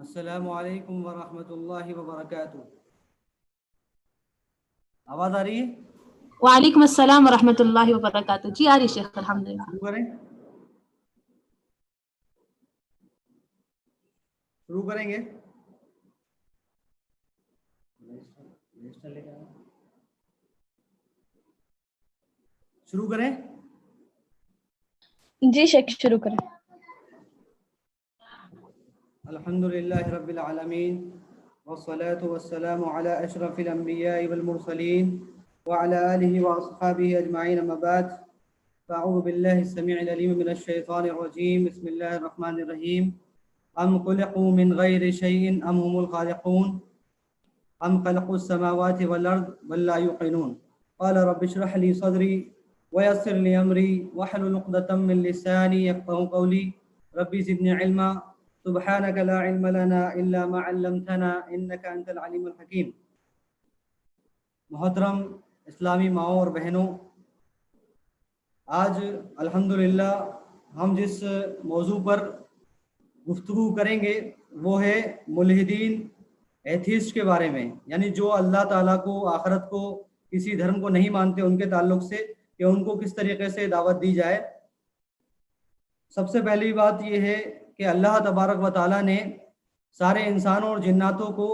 السلام علیکم ورحمۃ اللہ وبرکاتہ. آواز آ رہی ہے؟ وعلیکم السلام ورحمۃ اللہ وبرکاتہ. جی آ رہی شیخ الحمدللہ. شروع کریں گے. شروع کریں. جی شیخ شروع کریں. الحمد للہ رب العالمین والصلاة والسلام علی اشرف الانبیاء والمرسلین وعلى آلہ واصحابہ اجمعین اما بعد فاعوذ باللہ السمیع العلیم من الشیطان الرجیم بسم اللہ الرحمن الرحیم ام خلقوا من غیر شیء ام هم الخالقون ام خلقوا السماوات والارض بل لا یوقنون قال رب اشرح لي صدری ويسر لي امری واحلل عقدۃ من لسانی یفقهوا قولی ربی زدنی علما سبحانك لا علم لنا الا ما علمتنا انك انت العلیم الحکیم. محترم اسلامی ماؤں اور بہنوں، آج الحمدللہ ہم جس موضوع پر گفتگو کریں گے وہ ہے ملحدین ایتھیسٹ کے بارے میں، یعنی جو اللہ تعالیٰ کو، آخرت کو، کسی دھرم کو نہیں مانتے، ان کے تعلق سے کہ ان کو کس طریقے سے دعوت دی جائے. سب سے پہلی بات یہ ہے کہ اللہ تبارک و تعالیٰ نے سارے انسانوں اور جناتوں کو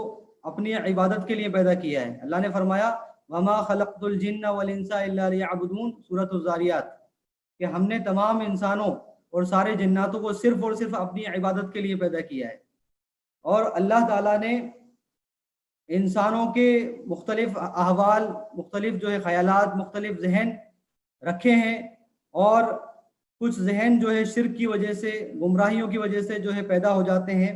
اپنی عبادت کے لیے پیدا کیا ہے. اللہ نے فرمایا وما خلقت الجن والانس الا لیعبدون، سورۃ الذاریات، کہ ہم نے تمام انسانوں اور سارے جناتوں کو صرف اور صرف اپنی عبادت کے لیے پیدا کیا ہے. اور اللہ تعالیٰ نے انسانوں کے مختلف احوال، مختلف جو ہے خیالات، مختلف ذہن رکھے ہیں، اور کچھ ذہن جو ہے شرک کی وجہ سے، گمراہیوں کی وجہ سے جو ہے پیدا ہو جاتے ہیں.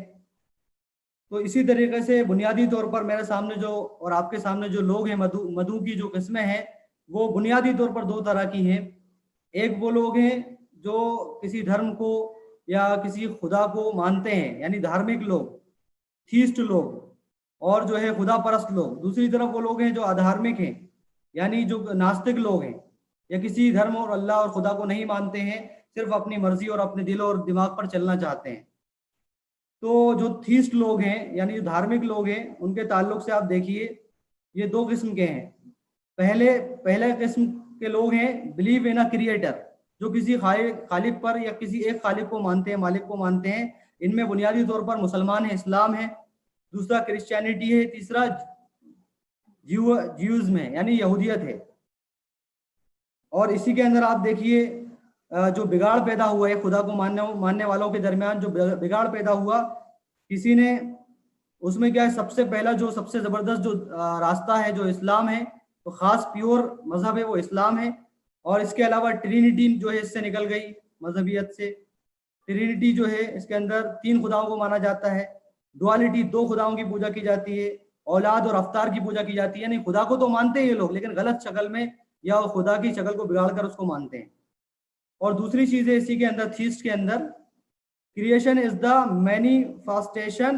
تو اسی طریقے سے بنیادی طور پر میرے سامنے جو اور آپ کے سامنے جو لوگ ہیں، مدعو کی جو قسمیں ہیں وہ بنیادی طور پر دو طرح کی ہیں. ایک وہ لوگ ہیں جو کسی دھرم کو یا کسی خدا کو مانتے ہیں، یعنی دھارمک لوگ، تھیسٹ لوگ، اور جو ہے خدا پرست لوگ. دوسری طرف وہ لوگ ہیں جو ادھارمک ہیں، یعنی جو ناستک لوگ ہیں، یا کسی دھرم اور اللہ اور خدا کو نہیں مانتے ہیں، صرف اپنی مرضی اور اپنے دل اور دماغ پر چلنا چاہتے ہیں. تو جو تھیسٹ لوگ ہیں، یعنی جو دھارمک لوگ ہیں، ان کے تعلق سے آپ دیکھیے یہ دو قسم کے ہیں. پہلے قسم کے لوگ ہیں بلیو ان اے کریٹر، جو کسی خالق پر یا کسی ایک خالق کو مانتے ہیں، مالک کو مانتے ہیں. ان میں بنیادی طور پر مسلمان ہیں، اسلام ہے، دوسرا کرسچینٹی ہے، تیسرا جیوزم ہے یعنی یہودیت ہے. اور اسی کے اندر آپ دیکھیے جو بگاڑ پیدا ہوا ہے خدا کو ماننے والوں کے درمیان، جو بگاڑ پیدا ہوا کسی نے، اس میں کیا ہے، سب سے پہلا جو سب سے زبردست جو راستہ ہے جو اسلام ہے، تو خاص پیور مذہب ہے وہ اسلام ہے. اور اس کے علاوہ ٹرینٹی جو ہے اس سے نکل گئی مذہبیت سے. ٹرینٹی جو ہے اس کے اندر تین خداؤں کو مانا جاتا ہے. ڈوالٹی، دو خداؤں کی پوجا کی جاتی ہے. اولاد اور افطار کی پوجا کی جاتی ہے، یعنی خدا کو تو مانتے ہیں یہ لوگ لیکن غلط شکل میں، یا خدا کی شکل کو بگاڑ کر اس کو مانتے ہیں. اور دوسری چیز ہے اسی کے اندر، تھیسٹ کے اندر، creation is the manifestation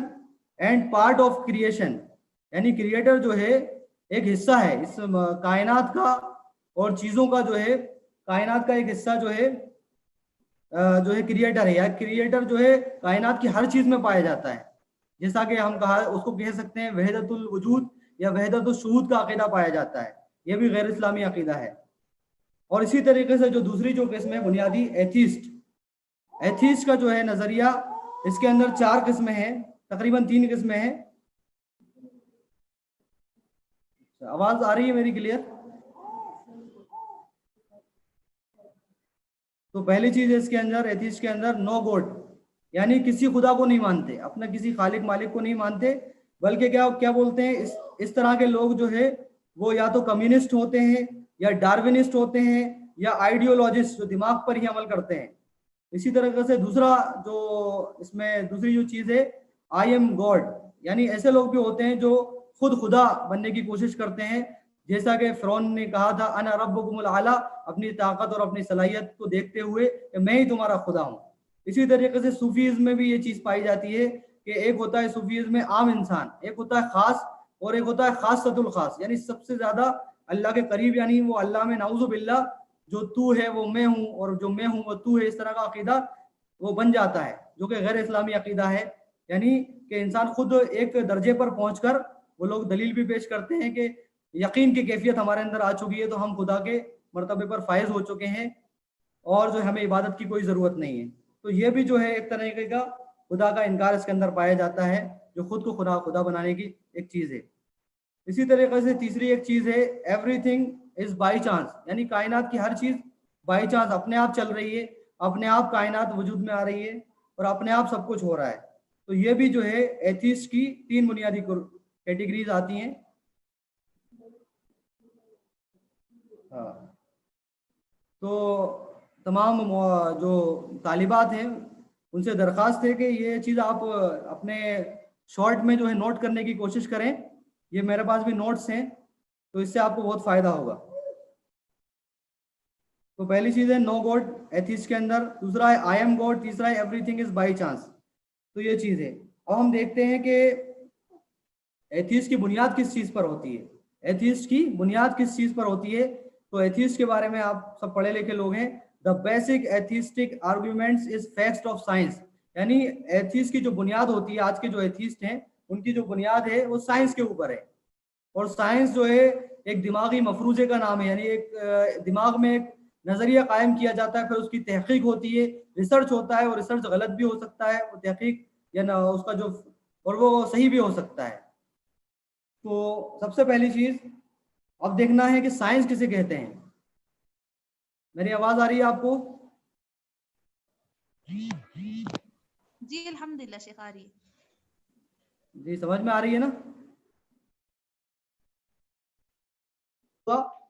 and part of creation, یعنی کریٹر جو ہے ایک حصہ ہے اس کائنات کا، اور چیزوں کا جو ہے کائنات کا ایک حصہ جو ہے کریٹر ہے، یا کریٹر جو ہے کائنات کی ہر چیز میں پایا جاتا ہے. جیسا کہ ہم اس کو کہہ سکتے ہیں وحدت الوجود یا وحدت الشہود کا عقیدہ پایا جاتا ہے. یہ بھی غیر اسلامی عقیدہ ہے. اور اسی طریقے سے جو دوسری جو قسم ہے بنیادی ایتھیسٹ کا جو ہے نظریہ، اس کے اندر 4 قسمیں ہیں، تقریباً 3 قسمیں ہیں. آواز آ رہی ہے میری کلیئر؟ تو پہلی چیز ہے اس کے اندر، ایتھیسٹ کے اندر، نو گوڈ، یعنی کسی خدا کو نہیں مانتے، اپنا کسی خالق مالک کو نہیں مانتے، بلکہ کیا بولتے ہیں، اس طرح کے لوگ جو ہے وہ یا تو کمیونسٹ ہوتے ہیں، یا ڈارونسٹ ہوتے ہیں، یا آئیڈیولوجسٹ جو دماغ پر ہی عمل کرتے ہیں. اسی طریقے سے دوسرا جو اس میں دوسری جو چیز ہے، آئی ایم گاڈ، یعنی ایسے لوگ بھی ہوتے ہیں جو خود خدا بننے کی کوشش کرتے ہیں، جیسا کہ فرعون نے کہا تھا انا ربکم الاعلی، اپنی طاقت اور اپنی صلاحیت کو دیکھتے ہوئے کہ میں ہی تمہارا خدا ہوں. اسی طریقے سے صوفیزم میں بھی یہ چیز پائی جاتی ہے کہ ایک ہوتا ہے صوفیزم میں عام انسان، ایک ہوتا ہے خاص، اور ایک ہوتا ہے خاصۃ الخاص، یعنی سب سے زیادہ اللہ کے قریب، یعنی وہ اللہ میں نعوذ باللہ، جو تو ہے وہ میں ہوں اور جو میں ہوں وہ تو ہے، اس طرح کا عقیدہ وہ بن جاتا ہے، جو کہ غیر اسلامی عقیدہ ہے. یعنی کہ انسان خود ایک درجے پر پہنچ کر وہ لوگ دلیل بھی پیش کرتے ہیں کہ یقین کی کیفیت ہمارے اندر آ چکی ہے، تو ہم خدا کے مرتبے پر فائز ہو چکے ہیں اور جو ہمیں عبادت کی کوئی ضرورت نہیں ہے. تو یہ بھی جو ہے ایک طریقے کا خدا کا انکار اس کے اندر پایا جاتا ہے، جو خود کو خدا بنانے کی ایک چیز ہے. اسی طریقے سے تیسری ایک چیز ہے every thing is by chance, یعنی کائنات کی ہر چیز بائی چانس اپنے آپ چل رہی ہے، اپنے آپ کائنات وجود میں آ رہی ہے اور اپنے آپ سب کچھ ہو رہا ہے. تو یہ بھی جو ہے ایتھیسٹ کی 3 بنیادی کیٹیگریز آتی ہیں. ہاں، تو تمام جو طالبات ہیں ان سے درخواست ہے کہ یہ چیز آپ اپنے شارٹ میں جو ہے نوٹ کرنے کی کوشش کریں. یہ میرے پاس بھی نوٹس ہیں، تو اس سے آپ کو بہت فائدہ ہوگا. تو پہلی چیز ہے نو گاڈ ایتھیسٹ کے اندر، دوسرا ہے آئی ایم گاڈ، تیسرا ہے every thing is by chance. تو یہ چیز ہے. اب ہم دیکھتے ہیں کہ ایتھیسٹ کی بنیاد کس چیز پر ہوتی ہے. ایتھیسٹ کی بنیاد کس چیز پر ہوتی ہے؟ تو ایتھیسٹ کے بارے میں آپ سب پڑھے لکھے لوگ ہیں. The basic atheistic arguments is facts of science, یعنی ایتھیسٹ کی جو بنیاد ہوتی ہے، آج کے جو ایتھیسٹ ہیں ان کی جو بنیاد ہے وہ سائنس کے اوپر ہے. اور سائنس جو ہے ایک دماغی مفروضے کا نام ہے، یعنی ایک دماغ میں ایک نظریہ قائم کیا جاتا ہے، پھر اس کی تحقیق ہوتی ہے، ریسرچ ہوتا ہے، اور ریسرچ غلط بھی ہو سکتا ہے وہ تحقیق یا نہ اس کا جو، اور وہ صحیح بھی ہو سکتا ہے. تو سب سے پہلی چیز اب دیکھنا ہے کہ سائنس کسے کہتے ہیں. میری آواز آ رہی ہے آپ کو؟ جی الحمدللہ شیخ آ رہی ہے. جی سمجھ میں آ رہی ہے نا؟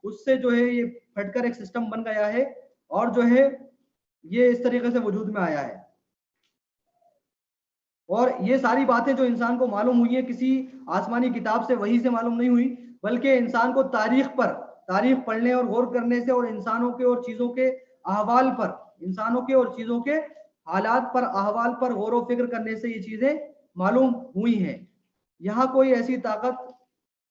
اس سے جو ہے یہ پھٹ کر ایک سسٹم بن گیا ہے اور جو ہے یہ اس طریقے سے وجود میں آیا ہے. اور یہ ساری باتیں جو انسان کو معلوم ہوئی ہیں کسی آسمانی کتاب سے وحی سے معلوم نہیں ہوئی، بلکہ انسان کو تاریخ پڑھنے اور غور کرنے سے، اور انسانوں کے اور چیزوں کے احوال پر، انسانوں کے اور چیزوں کے حالات پر، احوال پر غور و فکر کرنے سے یہ چیزیں معلوم ہوئی ہیں. یہاں کوئی ایسی طاقت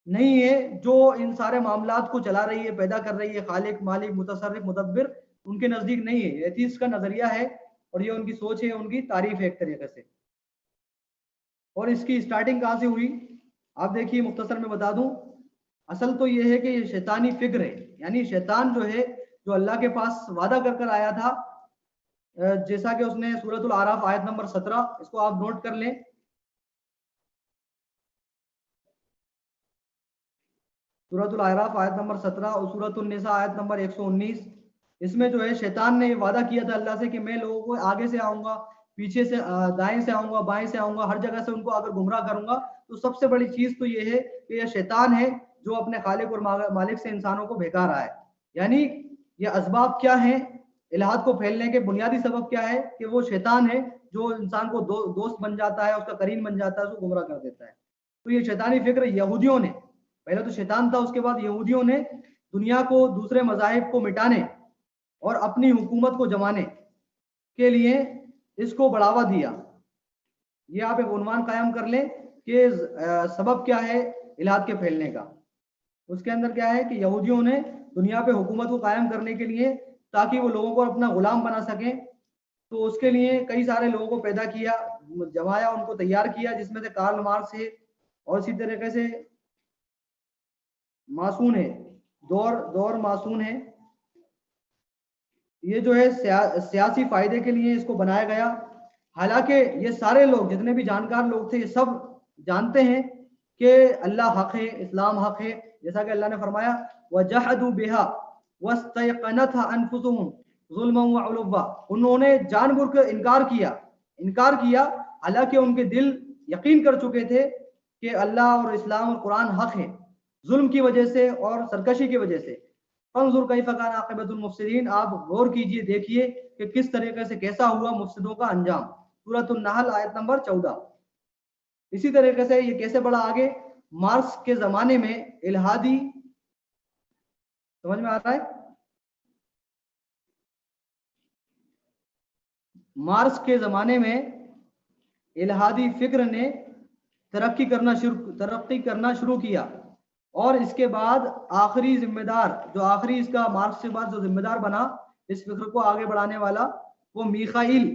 نہیں ہے جو ان سارے معاملات کو چلا رہی ہے، پیدا کر رہی ہے. خالق، مالک، متصرف، مدبر ان کے نزدیک نہیں ہے. ایتھیسٹ کا نظریہ ہے اور یہ ان کی سوچ ہے، ان کی تعریف ہے ایک طریقے سے. اور اس کی سٹارٹنگ کہاں سے ہوئی آپ دیکھیے، مختصر میں بتا دوں. اصل تو یہ ہے کہ یہ شیطانی فکر ہے، یعنی شیطان جو ہے جو اللہ کے پاس وعدہ کر کر آیا تھا، جیسا کہ اس نے سورۃ الاعراف آیت نمبر 17، اس کو آپ نوٹ کر لیں. سورۃ الاعراف آیت نمبر 17 اور سورۃ النساء آیت نمبر 119. اس میں جو ہے شیطان نے یہ وعدہ کیا تھا اللہ سے کہ میں لوگوں کو آگے سے آؤں گا، پیچھے سے، دائیں سے آؤں گا، بائیں سے آؤں گا، ہر جگہ سے ان کو اگر گمراہ کروں گا. تو سب سے بڑی چیز تو یہ ہے کہ یہ شیطان ہے جو اپنے خالق اور مالک سے انسانوں کو بہکا رہا ہے. یعنی یہ اسباب کیا ہیں الہاد کو پھیلنے کے؟ بنیادی سبب کیا ہے کہ وہ شیطان ہے جو انسان کو دوست بن جاتا ہے، اس کا قرین بن جاتا ہے، اس کو گمراہ کر دیتا ہے. تو یہ شیطانی فکر یہودیوں نے، پہلے تو شیطان تھا، اس کے بعد یہودیوں نے دنیا کو دوسرے مذاہب کو مٹانے اور اپنی حکومت کو جمانے کے لیے اس کو بڑھاوا دیا. یہ آپ ایک عنوان قائم کر لیں کہ سبب کیا ہے الہاد کے پھیلنے کا. اس کے اندر کیا ہے کہ یہودیوں نے دنیا پہ حکومت کو قائم کرنے کے لیے، تاکہ وہ لوگوں کو اپنا غلام بنا سکیں، تو اس کے لیے کئی سارے لوگوں کو پیدا کیا، جمایا، ان کو تیار کیا، جس میں سے کارل مارکس ہے، اور اسی طریقے سے ماسون ہے، دور ماسون ہے. یہ جو ہے سیاسی فائدے کے لیے اس کو بنایا گیا. حالانکہ یہ سارے لوگ، جتنے بھی جانکار لوگ تھے، یہ سب جانتے ہیں کہ اللہ حق ہے، اسلام حق ہے. جیسا کہ اللہ نے فرمایا وَجَحَدُوا بِهَا وَاسْتَيْقَنَتْهَا أَنفُسُهُمْ ظُلْمًا وَعُلُوًّا. انہوں نے جان بوجھ کر انکار کیا، حالانکہ ان کے دل یقین کر چکے تھے کہ اللہ اور اسلام اور قرآن حق ہے، ظلم کی وجہ سے اور سرکشی کی وجہ سے. فانظر کیف کان عاقبۃ المفسدین. آپ غور کیجئے، دیکھیے کہ کس طریقے سے کیسا ہوا مفسدوں کا انجام. سورۃ النحل آیت نمبر 14. اسی طریقے سے یہ کیسے بڑھا آگے؟ مارکس کے زمانے میں الہادی، سمجھ میں آ رہا ہے؟ مارکس کے زمانے میں الہادی فکر نے ترقی کرنا شروع کیا، اور اس کے بعد آخری ذمہ دار، جو آخری اس کا مارکس کے بعد جو ذمہ دار بنا اس فکر کو آگے بڑھانے والا، وہ میخائیل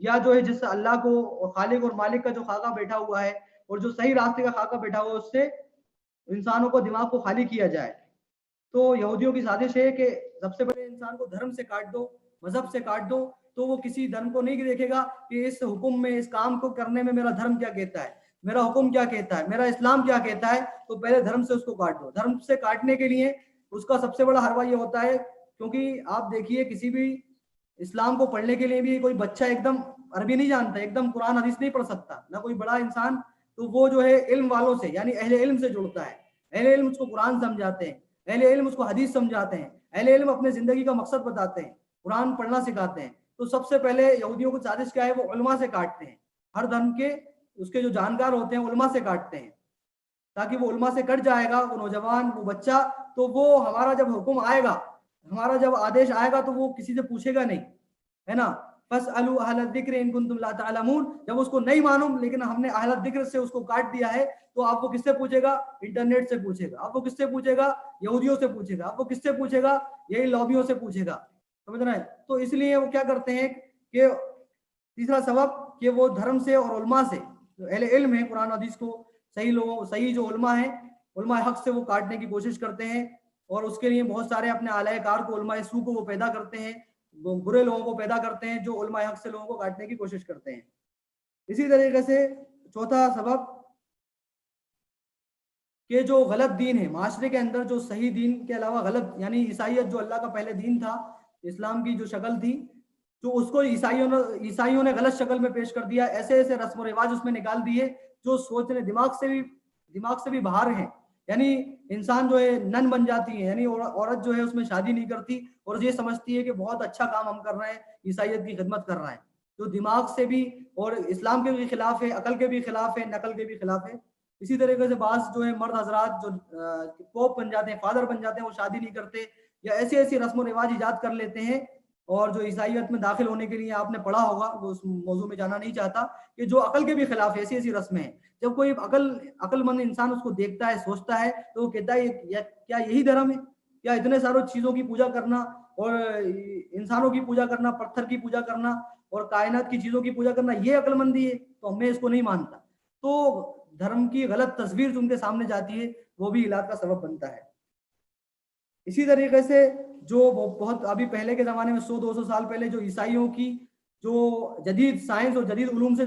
یا جو ہے جس سے اللہ کو اور خالق اور مالک کا جو خاکہ بیٹھا ہوا ہے اور جو صحیح راستے کا خاکہ بیٹھا ہوا ہے اس سے انسانوں کو دماغ کو خالی کیا جائے. تو یہودیوں کی سازش ہے کہ سب سے پہلے انسان کو دھرم سے کاٹ دو, مذہب سے کاٹ دو, تو وہ کسی دھرم کو نہیں دیکھے گا کہ اس حکم میں, اس کام کو کرنے میں میرا دھرم کیا کہتا ہے, میرا حکم کیا کہتا ہے, میرا اسلام کیا کہتا ہے. تو پہلے دھرم سے اس کو کاٹ دو. دھرم سے کاٹنے کے لیے اس کا سب سے بڑا حربہ یہ ہوتا ہے, کیونکہ آپ دیکھیے کسی بھی اسلام کو پڑھنے کے لیے بھی کوئی بچہ ایک دم عربی نہیں جانتا, ایک دم قرآن حدیث نہیں پڑھ سکتا, نہ کوئی بڑا انسان, تو وہ جو ہے علم والوں سے یعنی اہل علم سے جڑتا ہے. اہل علم اس کو قرآن سمجھاتے ہیں, اہل علم اس کو حدیث سمجھاتے ہیں, اہل علم اپنے زندگی کا مقصد بتاتے ہیں, قرآن پڑھنا سکھاتے ہیں. تو سب سے پہلے یہودیوں کو سازش کیا ہے, وہ علماء سے کاٹتے ہیں. ہر دھرم کے اس کے جو جانکار ہوتے ہیں علماء سے کاٹتے ہیں, تاکہ وہ علماء سے کٹ جائے گا وہ نوجوان, وہ بچہ, تو وہ ہمارا جب حکم آئے گا, ہمارا جب آدیش آئے گا تو وہ کسی سے پوچھے گا نہیں, ہے نا. فاسألوا اہل الذکر ان کنتم لا تعلمون. جب اس کو نہیں معلوم لیکن ہم نے اہل الذکر سے اس کو کاٹ دیا ہے, تو آپ کو کس سے پوچھے گا, انٹرنیٹ سے پوچھے گا. آپ کو کس سے پوچھے گا, یہودیوں سے پوچھے گا. آپ کو کس سے پوچھے گا, یہی لابیوں سے پوچھے گا. سمجھ رہے ہیں. تو اس لیے وہ کیا کرتے ہیں کہ تیسرا سبب کہ وہ دھرم سے اور علماء سے, جو اہل علم ہیں قرآن حدیث کو صحیح لوگوں, صحیح جو علماء ہیں, علماء حق سے وہ کاٹنے کی کوشش کرتے ہیں. اور اس کے لیے بہت سارے اپنے اعلی کار کو, علماء سو کو وہ پیدا کرتے ہیں, برے لوگوں کو پیدا کرتے ہیں جو علماء حق سے لوگوں کو کاٹنے کی کوشش کرتے ہیں. اسی طریقے سے چوتھا سبب کہ جو غلط دین ہے معاشرے کے اندر, جو صحیح دین کے علاوہ غلط, یعنی عیسائیت جو اللہ کا پہلے دین تھا, اسلام کی جو شکل تھی, جو اس کو عیسائیوں نے غلط شکل میں پیش کر دیا. ایسے ایسے رسم و رواج اس میں نکال دیے جو سوچنے دماغ سے بھی باہر ہیں. یعنی انسان جو ہے نن بن جاتی ہے, یعنی عورت جو ہے اس میں شادی نہیں کرتی اور یہ سمجھتی ہے کہ بہت اچھا کام ہم کر رہے ہیں, عیسائیت کی خدمت کر رہے ہیں, جو دماغ سے بھی اور اسلام کے بھی خلاف ہے, عقل کے بھی خلاف ہے, نقل کے بھی خلاف ہے. اسی طریقے سے بعض جو ہے مرد حضرات جو پوپ بن جاتے ہیں, فادر بن جاتے ہیں, وہ شادی نہیں کرتے یا ایسی ایسی رسم و رواج ایجاد کر لیتے ہیں. اور جو عیسائیت میں داخل ہونے کے لیے آپ نے پڑھا ہوگا, وہ اس موضوع میں جانا نہیں چاہتا, کہ جو عقل کے بھی خلاف ایسی ایسی رسمیں ہیں. جب کوئی عقل مند انسان اس کو دیکھتا ہے, سوچتا ہے, تو وہ کہتا ہے کیا یہی دھرم ہے, کیا اتنے ساروں چیزوں کی پوجا کرنا اور انسانوں کی پوجا کرنا, پتھر کی پوجا کرنا اور کائنات کی چیزوں کی پوجا کرنا, یہ عقل مندی ہے؟ تو میں اس کو نہیں مانتا. تو دھرم کی غلط تصویر جو ان کے سامنے جاتی ہے وہ بھی علاج کا سبب بنتا ہے. اسی طریقے سے جو بہت ابھی پہلے کے زمانے میں 100-200 سال پہلے جو عیسائیوں کی جو جدید سائنس اور جدید علوم سے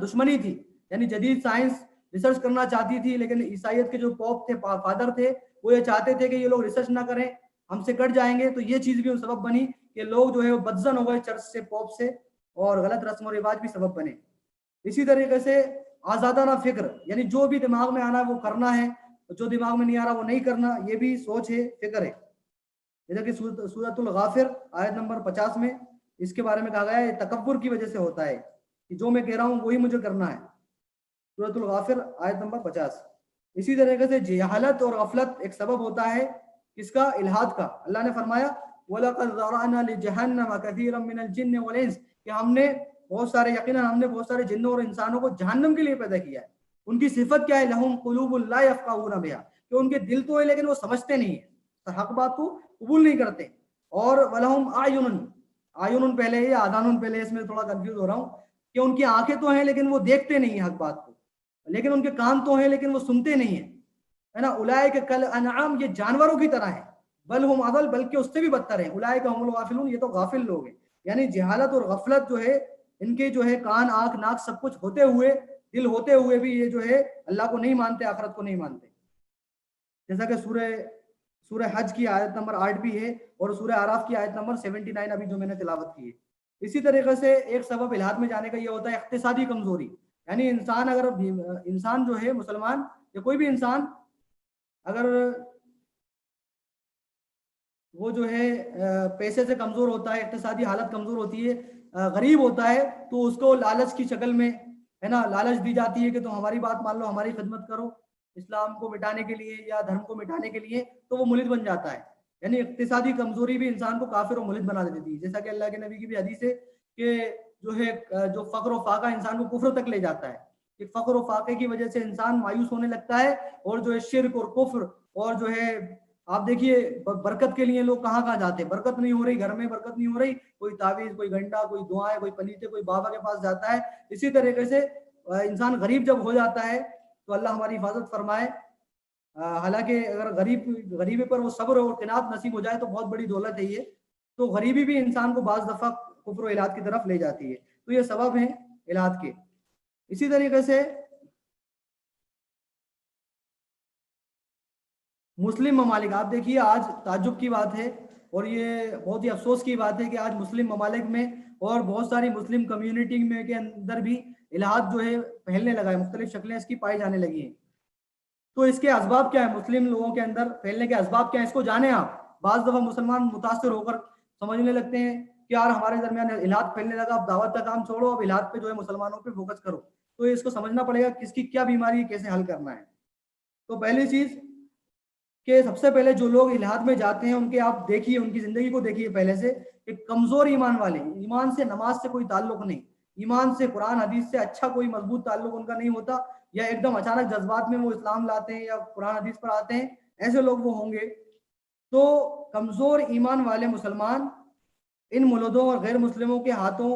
دشمنی تھی, یعنی جدید سائنس ریسرچ کرنا چاہتی تھی, لیکن عیسائیت کے جو پوپ تھے, فادر تھے, وہ یہ چاہتے تھے کہ یہ لوگ ریسرچ نہ کریں, ہم سے کٹ جائیں گے. تو یہ چیز بھی سبب بنی کہ لوگ جو ہے بدزن ہو گئے چرچ سے, پوپ سے, اور غلط رسم و رواج بھی سبب بنے. اسی طریقے سے آزادانہ فکر, یعنی جو بھی دماغ میں آنا ہے وہ کرنا ہے, جو دماغ میں نہیں آ رہا وہ نہیں کرنا, یہ بھی سوچ ہے, فکر ہے. جیسا کہ سورۃ الغافر آیت نمبر 50 میں اس کے بارے میں کہا گیا ہے, تکبر کی وجہ سے ہوتا ہے کہ جو میں کہہ رہا ہوں وہی مجھے کرنا ہے. سورۃ الغافر آیت نمبر 50. اسی طریقے سے جہالت اور غفلت ایک سبب ہوتا ہے کس کا, الحاد کا. اللہ نے فرمایا وَلَقَدْ ذَرَأْنَا لِجَهَنَّمَ كَثِيرًا مِنَ الْجِنِّ وَالْإِنسِ, کہ ہم نے بہت سارے, یقیناً ہم نے بہت سارے جنوں اور انسانوں کو جہنم کے لیے پیدا کیا ہے. ان کی صفت کیا ہے, لَهُمْ قُلُوبٌ لَا يَفْقَهُونَ بِهَا, کہ ان کے دل تو ہے لیکن وہ سمجھتے نہیں ہیں, حق بات کو قبول نہیں کرتے. اور وَلَهُمْ آیُنٌ پہلے ہے یا آذانٌ پہلے, اس میں تھوڑا کنفیوز ہو رہا ہوں, کہ ان کی آنکھیں تو ہیں لیکن وہ دیکھتے نہیں ہیں حق بات کو, لیکن ان کے کان تو ہیں لیکن وہ سنتے نہیں ہیں, ہے نا. اولئک کالانعام, یہ جانوروں کی طرح ہیں, بل ہم اضل, بلکہ اس سے بھی بدتر ہیں, اولئک هم الغافلون, یہ تو غافل لوگ ہیں. یعنی جہالت اور غفلت جو ہے, ان کے جو ہے کان, آنکھ, ناک سب کچھ ہوتے ہوئے, دل ہوتے ہوئے بھی یہ جو ہے اللہ کو نہیں مانتے, آخرت کو نہیں مانتے. جیسا کہ سورہ حج کی آیت نمبر 8 بھی ہے, اور سورہ اعراف کی آیت نمبر 79 ابھی جو میں نے تلاوت کی ہے. اسی طریقے سے ایک سبب الحاد میں جانے کا یہ ہوتا ہے اقتصادی کمزوری. یعنی انسان جو ہے, مسلمان یا کوئی بھی انسان, اگر وہ جو ہے پیسے سے کمزور ہوتا ہے, اقتصادی حالت کمزور ہوتی ہے, غریب ہوتا ہے, تو اس کو لالچ کی شکل میں, ہے نا, لالچ دی جاتی ہے کہ تم ہماری بات مان لو, ہماری خدمت کرو, اسلام کو مٹانے کے لیے یا دھرم کو مٹانے کے لیے, تو وہ ملحد بن جاتا ہے. یعنی اقتصادی کمزوری بھی انسان کو کافر اور ملحد بنا دیتی ہے. جیسا کہ اللہ کے نبی کی بھی حدیث ہے کہ جو فقر و فاقہ انسان کو کفر تک لے جاتا ہے, کہ فقر و فاقے کی وجہ سے انسان مایوس ہونے لگتا ہے, اور جو ہے شرک اور کفر اور جو ہے آپ دیکھیے برکت کے لیے لوگ کہاں کہاں جاتے ہیں, برکت نہیں ہو رہی, گھر میں برکت نہیں ہو رہی, کوئی تعویذ, کوئی گھنٹا, کوئی دعائیں, کوئی پلیتے, کوئی بابا کے پاس جاتا ہے. اسی طریقے سے انسان غریب جب ہو جاتا ہے تو اللہ ہماری حفاظت فرمائے. حالانکہ اگر غریبی پر وہ صبر اور قناعت نصیب ہو جائے تو بہت بڑی دولت ہے یہ. تو غریبی بھی انسان کو بعض دفعہ کفر و الحاد کی طرف لے جاتی ہے. تو یہ سبب ہیں الحاد کے. اسی طریقے سے مسلم ممالک, آپ دیکھیے آج تعجب کی بات ہے اور یہ بہت ہی افسوس کی بات ہے کہ آج مسلم ممالک میں اور بہت ساری مسلم کمیونٹی میں کے اندر بھی الحاد جو ہے پھیلنے لگا ہے, مختلف شکلیں اس کی پائی جانے لگی ہیں. تو اس کے اسباب کیا ہیں, مسلم لوگوں کے اندر پھیلنے کے اسباب کیا ہیں, اس کو جانیں آپ. بعض دفعہ مسلمان متاثر ہو کر سمجھنے لگتے ہیں کہ یار ہمارے درمیان الحاد پھیلنے لگا, اب دعوت کا کام چھوڑو, اب الحاد پہ جو ہے مسلمانوں پہ فوکس کرو. تو اس کو سمجھنا پڑے گا کس کی کیا بیماری ہے, کیسے حل کرنا ہے. تو پہلی چیز کہ سب سے پہلے جو لوگ الحاد میں جاتے ہیں ان کے آپ دیکھیے, ان کی زندگی کو دیکھیے پہلے سے, کہ کمزور ایمان والے, ایمان سے نماز سے کوئی تعلق نہیں, ایمان سے قرآن حدیث سے اچھا کوئی مضبوط تعلق ان کا نہیں ہوتا, یا ایک دم اچانک جذبات میں وہ اسلام لاتے ہیں یا قرآن حدیث پر آتے ہیں, ایسے لوگ وہ ہوں گے. تو کمزور ایمان والے مسلمان ان ملودوں اور غیر مسلموں کے ہاتھوں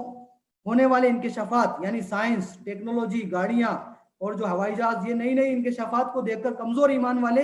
ہونے والے انکشافات, یعنی سائنس, ٹیکنالوجی, گاڑیاں اور جو ہوائی جہاز, یہ نئی نئی انکشافات کو دیکھ کر کمزور ایمان والے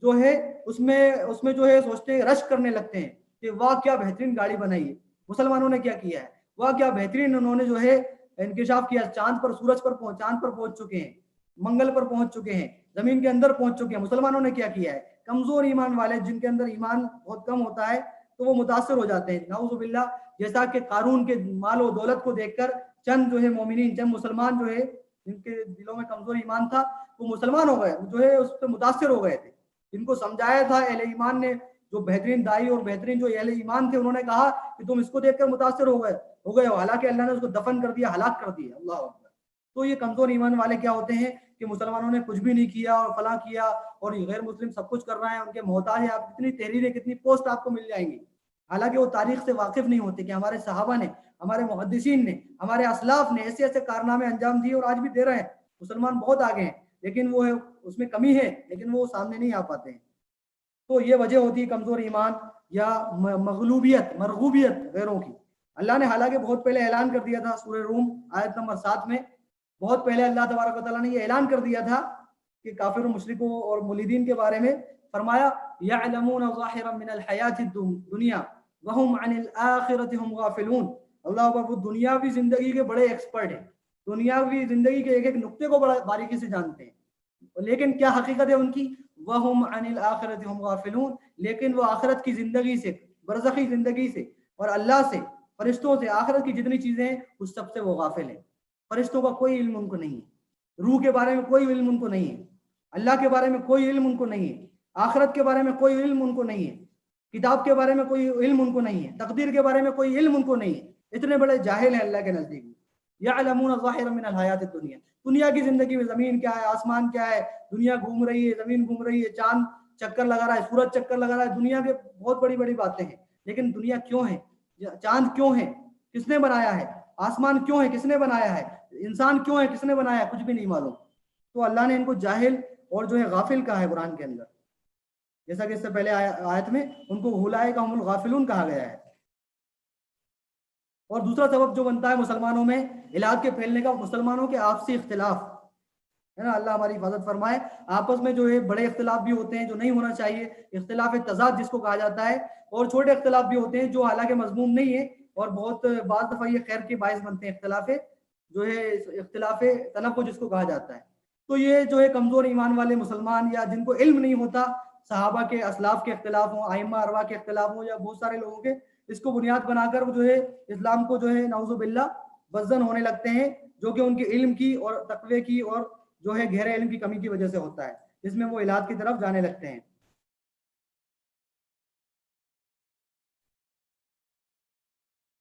جو ہے اس میں جو ہے سوچتے ہیں, رشک کرنے لگتے ہیں کہ واہ کیا بہترین گاڑی بنائی ہے, مسلمانوں نے کیا کیا ہے, واہ کیا بہترین انہوں نے جو ہے انکشاف کیا, چاند پر, سورج پر چاند پر پہنچ چکے ہیں, منگل پر پہنچ چکے ہیں, زمین کے اندر پہنچ چکے ہیں, مسلمانوں نے کیا کیا ہے. کمزور ایمان والے جن کے اندر ایمان بہت کم ہوتا ہے تو وہ متاثر ہو جاتے ہیں, نعوذ باللہ. جیسا کہ قارون کے مال و دولت کو دیکھ کر چند جو ہے مومنین, چند مسلمان جو ہے جن کے دلوں میں کمزور ایمان تھا وہ مسلمان ہو گئے, جو ہے اس پہ متاثر ہو گئے تھے. جن کو سمجھایا تھا اہل ایمان نے, جو بہترین دائی اور بہترین جو اہل ایمان تھے, انہوں نے کہا کہ تم اس کو دیکھ کر متاثر ہو گئے ہو, حالانکہ اللہ نے اس کو دفن کر دیا, ہلاک کر دیا. اللہ اکبر. تو یہ کمزور ایمان والے کیا ہوتے ہیں کہ مسلمانوں نے کچھ بھی نہیں کیا اور فلاں کیا اور غیر مسلم سب کچھ کر رہے ہیں, ان کے محتاج ہیں. آپ کتنی تحریریں, کتنی پوسٹ آپ کو مل جائیں گی, حالانکہ وہ تاریخ سے واقف نہیں ہوتے کہ ہمارے صحابہ نے, ہمارے محدثین نے, ہمارے اسلاف نے ایسے ایسے کارنامے انجام دیے اور آج بھی دے رہے ہیں. مسلمان بہت آگے ہیں لیکن وہ ہے اس میں کمی ہے, لیکن وہ سامنے نہیں آ پاتے ہیں. تو یہ وجہ ہوتی ہے کمزور ایمان یا مغلوبیت, مرغوبیت غیروں کی. اللہ نے حالانکہ بہت پہلے اعلان کر دیا تھا, سورہ روم آیت نمبر 7 میں بہت پہلے اللہ تبارک و تعالیٰ نے یہ اعلان کر دیا تھا کہ کافر و مشرکوں اور ملحدین کے بارے میں فرمایا, یعلمون ظاہرا من الحیات الدنیا وهم عن الآخرۃ هم غافلون. اللہ اکبر. وہ دنیاوی زندگی کے بڑے ایکسپرٹ ہیں, دنیاوی زندگی کے ایک ایک نقطے کو بڑا باریکی سے جانتے ہیں, لیکن کیا حقیقت ہے ان کی, وهم عن الآخرۃ هم غافلون. لیکن وہ آخرت کی زندگی سے, برزخی زندگی سے اور اللہ سے, فرشتوں سے, آخرت کی جتنی چیزیں ہیں اس سب سے وہ غافل ہیں. فرشتوں کا کوئی علم ان کو نہیں ہے, روح کے بارے میں کوئی علم ان کو نہیں ہے, اللہ کے بارے میں کوئی علم ان کو نہیں ہے, آخرت کے بارے میں کوئی علم ان کو نہیں ہے, کتاب کے بارے میں کوئی علم ان کو نہیں ہے, تقدیر کے بارے میں کوئی علم ان کو نہیں ہے. اتنے بڑے جاہل ہیں اللہ کے نزدیک. یعلمون ظاہرا من الحیات الدنیا, دنیا کی زندگی میں زمین کیا ہے, آسمان کیا ہے, دنیا گھوم رہی ہے, زمین گھوم رہی ہے, چاند چکر لگا رہا ہے, سورج چکر لگا رہا ہے, دنیا کے بہت بڑی بڑی باتیں ہیں. لیکن دنیا کیوں ہے, چاند کیوں ہے, کس نے بنایا ہے, آسمان کیوں ہے, کس نے بنایا ہے, انسان کیوں ہے, کس نے بنایا ہے, کچھ بھی نہیں معلوم. تو اللہ نے ان کو جاہل اور جو ہے غافل کہا ہے قرآن کے اندر, جیسا کہ اس سے پہلے آیت میں ان کو اولئک هم الغافلون کہا گیا ہے. اور دوسرا سبب جو بنتا ہے مسلمانوں میں الحاد کے پھیلنے کا, مسلمانوں کے آپسی اختلاف ہے نا. اللہ ہماری حفاظت فرمائے. آپس میں جو ہے بڑے اختلاف بھی ہوتے ہیں جو نہیں ہونا چاہیے, اختلاف تضاد جس کو کہا جاتا ہے, اور چھوٹے اختلاف بھی ہوتے ہیں جو حالانکہ مذموم نہیں ہے اور بہت بعض دفعہ یہ خیر کے باعث بنتے ہیں. اختلاف جو ہے اختلاف تنوع جس کو کہا جاتا ہے. تو یہ جو ہے کمزور ایمان والے مسلمان یا جن کو علم نہیں ہوتا, صحابہ کے, اسلاف کے اختلاف ہوں, ائمہ اربعہ کے اختلاف ہوں یا بہت سارے لوگوں کے, اس کو بنیاد بنا کر وہ جو ہے اسلام کو جو ہے نعوذ باللہ بدزن ہونے لگتے ہیں, جو کہ ان کے علم کی اور تقوی کی اور جو ہے گہرے علم کی کمی کی وجہ سے ہوتا ہے, جس میں وہ الحاد کی طرف جانے لگتے ہیں.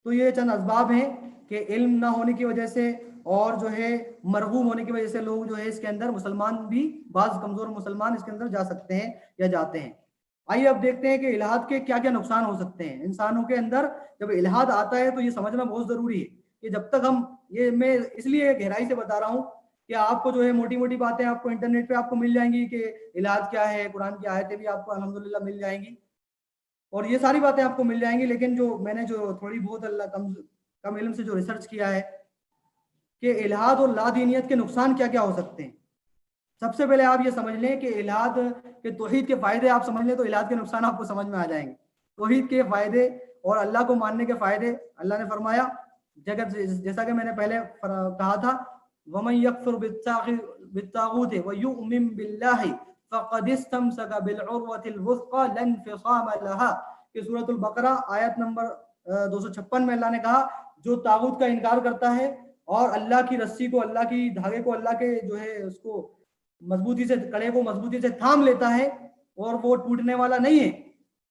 تو یہ چند اسباب ہیں کہ علم نہ ہونے کی وجہ سے اور جو ہے مرغوب ہونے کی وجہ سے لوگ جو ہے اس کے اندر, مسلمان بھی بعض کمزور مسلمان اس کے اندر جا سکتے ہیں یا جاتے ہیں. آئیے اب دیکھتے ہیں کہ الحاد کے کیا کیا نقصان ہو سکتے ہیں انسانوں کے اندر. جب الحاد آتا ہے تو یہ سمجھنا بہت ضروری ہے کہ جب تک ہم, یہ میں اس لیے گہرائی سے بتا رہا ہوں کہ آپ کو جو ہے موٹی موٹی باتیں آپ کو انٹرنیٹ پہ آپ کو مل جائیں گی کہ علاج کیا ہے، قرآن کی آیتیں بھی آپ کو الحمدللہ مل جائیں گی اور یہ ساری باتیں آپ کو مل جائیں گی. لیکن جو میں نے جو تھوڑی بہت اللہ کم علم سے جو ریسرچ کیا ہے کہ الحاد اور لا دینیت کے نقصان کیا کیا ہو سکتے ہیں. سب سے پہلے آپ یہ سمجھ لیں کہ الحاد کے توحید کے فائدے آپ سمجھ لیں تو الحاد کے نقصان آپ کو سمجھ میں آ جائیں گے. توحید کے فائدے اور اللہ کو ماننے کے فائدے، اللہ نے فرمایا جیسا کہ میں نے پہلے کہا تھا وَمَن يَكْفُرْ بِالطَّاغُوتِ وَيُؤْمِن بِاللَّهِ فَقَدِ اسْتَمْسَكَ بِالْعُرْوَةِ الْوُثْقَى لَا انفصام لَهَا کہ سورۃ البقرہ آیت نمبر 256 میں اللہ نے کہا جو طاغوت کا انکار کرتا ہے اور اللہ کی رسی کو، اللہ کی دھاگے کو، اللہ کے جو ہے اس کو مضبوطی سے، کڑے کو مضبوطی سے تھام لیتا ہے اور وہ ٹوٹنے والا نہیں ہے.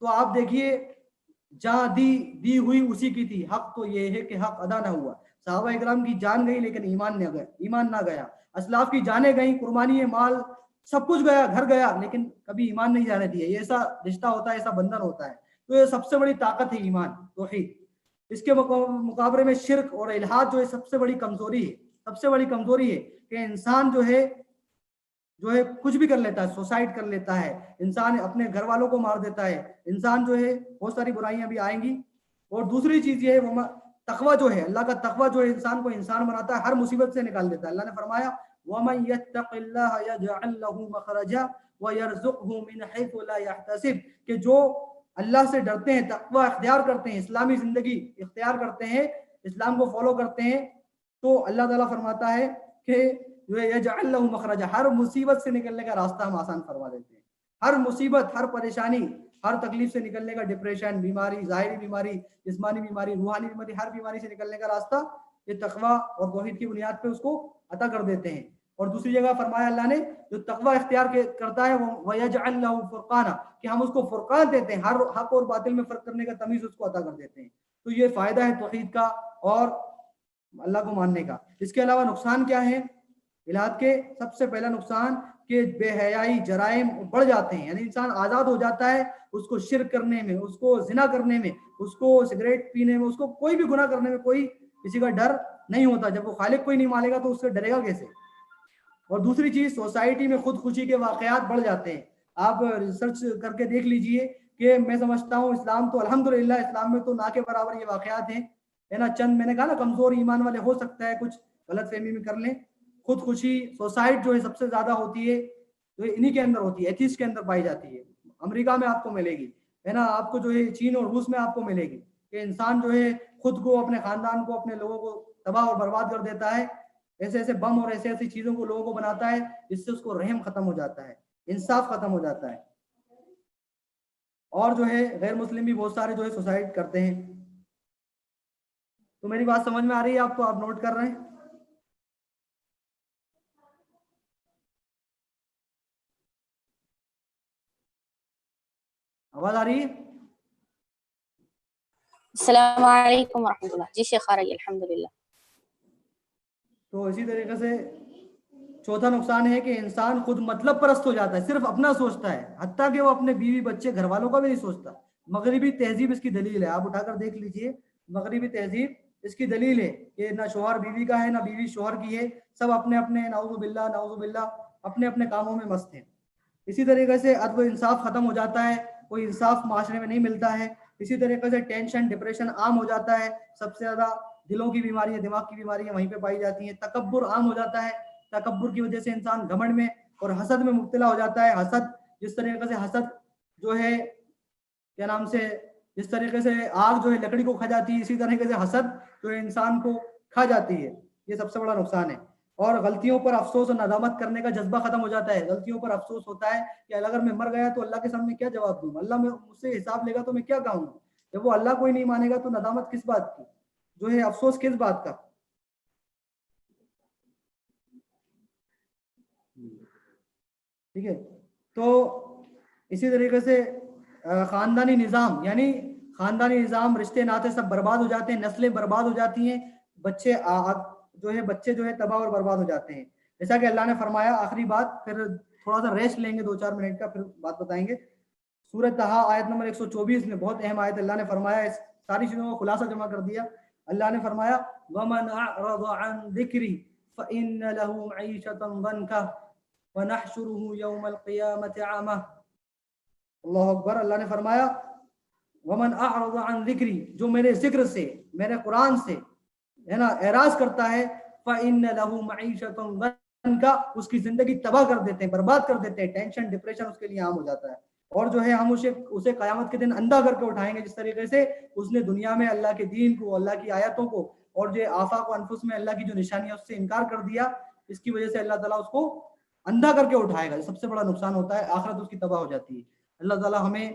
تو آپ دیکھیے جہاں دی ہوئی اسی کی تھی. حق تو یہ ہے کہ حق ادا نہ ہوا. صحابہ اکرام کی جان گئی لیکن ایمان نہ گیا. اسلاف کی جانیں گئیں، قربانی مال سب کچھ گیا، گھر گیا، لیکن کبھی ایمان نہیں جانے دیا. یہ ایسا رشتہ ہوتا ہے، ایسا بندھن ہوتا ہے. تو یہ سب سے بڑی طاقت ہے ایمان توحید. اس کے مقابلے میں شرک اور الحاد جو ہے سب سے بڑی کمزوری ہے. سب سے بڑی کمزوری ہے کہ انسان جو ہے کچھ بھی کر لیتا ہے، سوسائڈ کر لیتا ہے، انسان اپنے گھر والوں کو مار دیتا ہے، انسان جو ہے بہت ساری برائیاں بھی آئیں گی. اور دوسری چیز یہ ہے تقوی جو ہے، اللہ کا تقوی جو ہے انسان کو انسان بناتا ہے، ہر مصیبت سے نکال دیتا ہے. اللہ نے فرمایا وَمَن يَتَّقِ اللَّهَ يَجْعَلْ لَهُ مَخْرَجًا وَيَرْزُقْهُ مِنْ حَيْثُ لَا يَحْتَسِبُ کہ جو اللہ سے ڈرتے ہیں، تقوی اختیار کرتے ہیں، اسلامی زندگی اختیار کرتے ہیں، اسلام کو فالو کرتے ہیں، تو اللہ تعالیٰ فرماتا ہے کہ یجعل لہ مخرجا ہر مصیبت سے نکلنے کا راستہ ہم آسان فرما دیتے ہیں. ہر مصیبت، ہر پریشانی، ہر تکلیف سے نکلنے کا، ڈپریشن، بیماری، ظاہری بیماری، جسمانی بیماری، روحانی بیماری، ہر بیماری سے نکلنے کا راستہ یہ تقوی اور توحید کی بنیاد پہ اس کو عطا کر دیتے ہیں. اور دوسری جگہ فرمایا اللہ نے جو تقوی اختیار کرتا ہے وَيَجْعَلْ لَهُ فُرْقَانًا کہ ہم اس کو فرقان دیتے ہیں، ہر حق اور باطل میں فرق کرنے کا تمیز اس کو عطا کر دیتے ہیں. تو یہ فائدہ ہے توحید کا اور اللہ کو ماننے کا. اس کے علاوہ نقصان کیا ہے الحاد کے؟ سب سے پہلا نقصان کہ بے حیائی، جرائم بڑھ جاتے ہیں. یعنی انسان آزاد ہو جاتا ہے، اس کو شرک کرنے میں، اس کو زنا کرنے میں، اس کو سگریٹ پینے میں، اس کو کوئی بھی گناہ کرنے میں کوئی کسی کا ڈر نہیں ہوتا. جب وہ خالق کو ہی نہیں مانے گا تو اس سے ڈرے گا کیسے؟ اور دوسری چیز سوسائٹی میں خودکشی کے واقعات بڑھ جاتے ہیں. آپ ریسرچ کر کے دیکھ لیجئے کہ میں سمجھتا ہوں اسلام تو الحمدللہ اسلام میں تو نہ کے برابر یہ واقعات ہیں، ہے نا. چند میں نے کہا نا کمزور ایمان والے ہو سکتا ہے کچھ غلط فہمی میں کر لیں. خودکشی سوسائٹ جو ہے سب سے زیادہ ہوتی ہے تو انہی کے اندر ہوتی ہے، ایتھیسٹ کے اندر پائی جاتی ہے. امریکہ میں آپ کو ملے گی، ہے نا. آپ کو جو ہے چین اور روس میں آپ کو ملے گی کہ انسان جو ہے خود کو، اپنے خاندان کو، اپنے لوگوں کو تباہ اور برباد کر دیتا ہے. ایسے ایسے بم اور ایسے ایسی چیزوں کو لوگوں کو بناتا ہے جس سے اس کو رحم ختم ہو جاتا ہے، انصاف ختم ہو جاتا ہے. اور جو ہے غیر مسلم بھی بہت سارے جو ہے سوسائڈ کرتے ہیں. تو میری بات سمجھ میں آ رہی ہے آپ کو؟ آپ نوٹ کر رہے ہیں؟ آواز آ رہی ہے؟ السلام علیکم ورحمۃ اللہ. جی شیخ آ رہی ہے الحمدللہ. تو اسی طریقے سے چوتھا نقصان ہے کہ انسان خود مطلب پرست ہو جاتا ہے، صرف اپنا سوچتا ہے، حتیٰ کہ وہ اپنے بیوی بچے گھر والوں کا بھی نہیں سوچتا. مغربی تہذیب اس کی دلیل ہے، آپ اٹھا کر دیکھ لیجئے. مغربی تہذیب اس کی دلیل ہے کہ نہ شوہر بیوی کا ہے، نہ بیوی شوہر کی ہے. سب اپنے اپنے نعوذ باللہ اپنے اپنے کاموں میں مست ہیں. اسی طریقے سے عدل و انصاف ختم ہو جاتا ہے، کوئی انصاف معاشرے میں نہیں ملتا ہے. اسی طریقے سے ٹینشن، ڈپریشن عام ہو جاتا ہے. سب سے زیادہ دلوں کی بیماریاں، دماغ کی بیماریاں وہیں پہ پائی جاتی ہیں. تکبر عام ہو جاتا ہے. تکبر کی وجہ سے انسان گھمنڈ میں اور حسد میں مبتلا ہو جاتا ہے. حسد جس طریقے سے حسد جو ہے کیا نام سے، جس طریقے سے آگ جو ہے لکڑی کو کھا جاتی ہے، اسی طریقے سے حسد جو ہے انسان کو کھا جاتی ہے. یہ سب سے بڑا نقصان ہے. اور غلطیوں پر افسوس اور ندامت کرنے کا جذبہ ختم ہو جاتا ہے. غلطیوں پر افسوس ہوتا ہے کہ اگر میں مر گیا تو اللہ کے سامنے کیا جواب دوں، اللہ مجھ سے حساب لے گا تو میں کیا کہوں گا. جب وہ اللہ کو ہی نہیں مانے گا تو ندامت کس بات کی، جو ہے افسوس کس بات کا. ٹھیک ہے. تو اسی طریقے سے خاندانی نظام، یعنی خاندانی نظام، رشتے ناطے سب برباد ہو جاتے ہیں، نسلیں برباد ہو جاتی ہیں، بچے جو ہے تباہ اور برباد ہو جاتے ہیں. جیسا کہ اللہ نے فرمایا، آخری بات، پھر تھوڑا سا ریسٹ لیں گے 2-4 منٹ کا، پھر بات بتائیں گے. سورہ طٰہٰ آیت نمبر 124 میں بہت اہم آیت اللہ نے فرمایا، اس ساری چیزوں کا خلاصہ جمع کر دیا. اللہ نے فرمایا وَمَنْ أَعْرَضَ عَنْ ذِكْرِي فإن له معيشة ضنكا ونحشره يوم القيامة أعمى. اللہ اکبر. اللہ نے فرمایا ومن اعرض عن ذکری, جو میرے ذکر سے, میرے قرآن سے ہے نا اعراض کرتا ہے, فإن له معیشۃ ضنکا, اس کی زندگی تباہ کر دیتے ہیں, برباد کر دیتے ہیں, ٹینشن ڈپریشن اس کے لیے عام ہو جاتا ہے. اور جو ہے ہم اسے قیامت کے دن اندھا کر کے اٹھائیں گے, جس طریقے سے اس نے دنیا میں اللہ کے دین کو, اللہ کی آیتوں کو اور جو آفاق و انفس میں اللہ کی جو نشانیاں اس سے انکار کر دیا, اس کی وجہ سے اللہ تعالیٰ اس کو اندھا کر کے اٹھائے گا. سب سے بڑا نقصان ہوتا ہے, آخرت اس کی تباہ ہو جاتی ہے. اللہ تعالیٰ ہمیں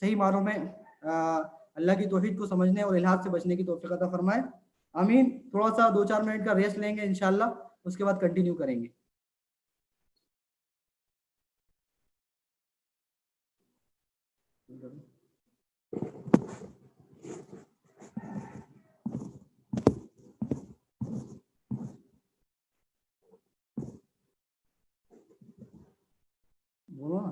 صحیح معنوں میں اللہ کی توحید کو سمجھنے اور الحاد سے بچنے کی توفیق عطا فرمائے. آمین. تھوڑا سا 2-4 منٹ کا ریسٹ لیں گے انشاءاللہ, اس کے بعد کنٹینیو کریں گے. بولو نا.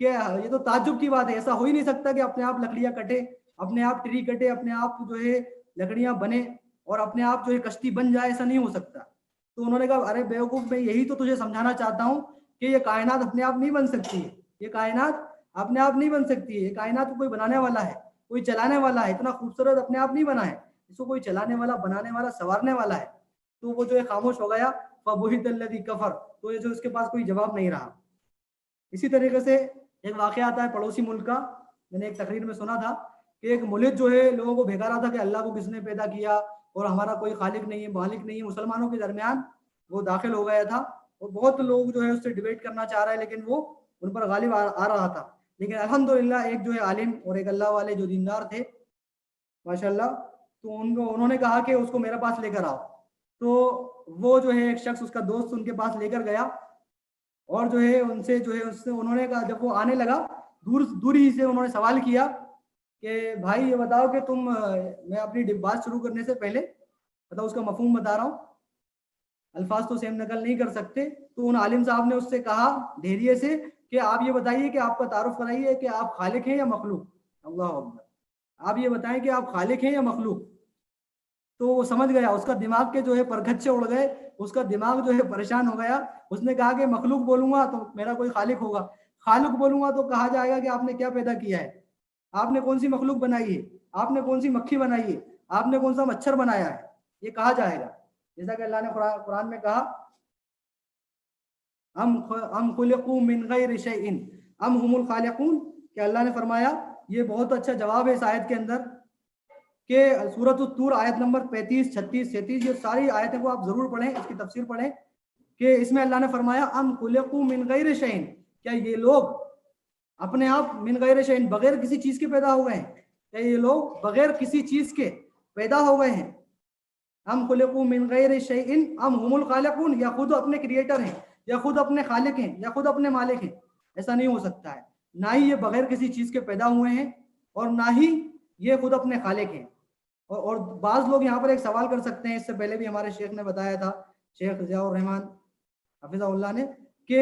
کہ یہ تو تعجب کی بات ہے, ایسا ہو ہی نہیں سکتا کہ اپنے آپ لکڑیاں کٹے, اپنے آپ ٹری کٹے, اپنے آپ جو ہے لکڑیاں بنے اور اپنے آپ جو ہے کشتی بن جائے, ایسا نہیں ہو سکتا. تو انہوں نے کہا ارے بیوقوف, میں یہی تو تجھے سمجھانا چاہتا ہوں کہ یہ کائنات اپنے آپ نہیں بن سکتی ہے, یہ کائنات اپنے آپ نہیں بن سکتی ہے, یہ کائنات کو کوئی بنانے والا ہے, کوئی چلانے والا ہے. اتنا خوبصورت اپنے آپ نہیں بنا ہے, اس کو کوئی چلانے والا, بنانے والا, سنوارنے والا ہے. تو وہ جو ہے خاموش ہو گیا. فَبُهِتَ الَّذِي كَفَرَ, تو یہ جو اس کے پاس کوئی جواب نہیں رہا. اسی طریقے سے ایک واقعہ آتا ہے پڑوسی ملک کا. میں نے ایک تقریر میں سنا تھا کہ ایک ملک جو ہے لوگوں کو بھیگا رہا تھا کہ اللہ کو کس نے پیدا کیا اور ہمارا کوئی خالق نہیں ہے, مالک نہیں ہے. مسلمانوں کے درمیان وہ داخل ہو گیا تھا اور بہت لوگ جو ہے اس سے ڈیبیٹ کرنا چاہ رہے ہیں, لیکن وہ ان پر غالب آ رہا تھا. لیکن الحمدللہ ایک جو ہے عالم اور ایک اللہ والے جو دیندار تھے ماشاءاللہ, تو انہوں نے کہا کہ اس کو میرے پاس لے کر آؤ. تو وہ جو ہے ایک شخص, اس کا دوست ان کے پاس لے کر گیا اور جو ہے ان سے جو ہے انہوں نے کہا, جب وہ آنے لگا دور ہی سے انہوں نے سوال کیا کہ بھائی یہ بتاؤ کہ تم, میں اپنی بات شروع کرنے سے پہلے بتاؤ اس کا مفہوم بتا رہا ہوں, الفاظ تو سیم نقل نہیں کر سکتے. تو ان عالم صاحب نے اس سے کہا دھیریے سے کہ آپ یہ بتائیے کہ آپ کا تعارف کرائیے کہ آپ خالق ہیں یا مخلوق. اللہ اکبر, آپ یہ بتائیں کہ آپ خالق ہیں یا مخلوق. تو وہ سمجھ گیا, اس کا دماغ کے جو ہے پرگچے اڑ گئے, اس کا دماغ جو ہے پریشان ہو گیا. اس نے کہا کہ مخلوق بولوں گا تو میرا کوئی خالق ہوگا, خالق بولوں گا تو کہا جائے گا کہ آپ نے کیا پیدا کیا ہے, آپ نے کون سی مخلوق بنائی ہے, آپ نے کون سی مکھی بنائی ہے, آپ نے کون سا مچھر بنایا ہے, یہ کہا جائے گا. جیسا کہ اللہ نے قرآن میں کہا ام خلقوا من غیر شیء ام هم الخالقون, کہ اللہ نے فرمایا, یہ بہت اچھا جواب ہے اس آیت کے اندر کہ سورۃ الطور آیت نمبر 35, 36, 37, یہ ساری آیتیں کو آپ ضرور پڑھیں, اس کی تفسیر پڑھیں کہ اس میں اللہ نے فرمایا ام خلقوا من غیر شیء, کیا یہ لوگ اپنے آپ من غیر شیء بغیر کسی چیز کے پیدا ہو گئے ہیں, کیا یہ لوگ بغیر کسی چیز کے پیدا ہو گئے ہیں. ام خلقوا من غیر شیء ام هم الخالقون, یا خود اپنے کریٹر ہیں, یا خود اپنے خالق ہیں, یا خود اپنے مالک ہیں. ایسا نہیں ہو سکتا ہے, نہ ہی یہ بغیر کسی چیز کے پیدا ہوئے ہیں اور نہ ہی یہ خود اپنے خالق ہیں. اور بعض لوگ یہاں پر ایک سوال کر سکتے ہیں, اس سے پہلے بھی ہمارے شیخ نے بتایا تھا, شیخ ضیاء الرحمان حفظہ اللہ نے, کہ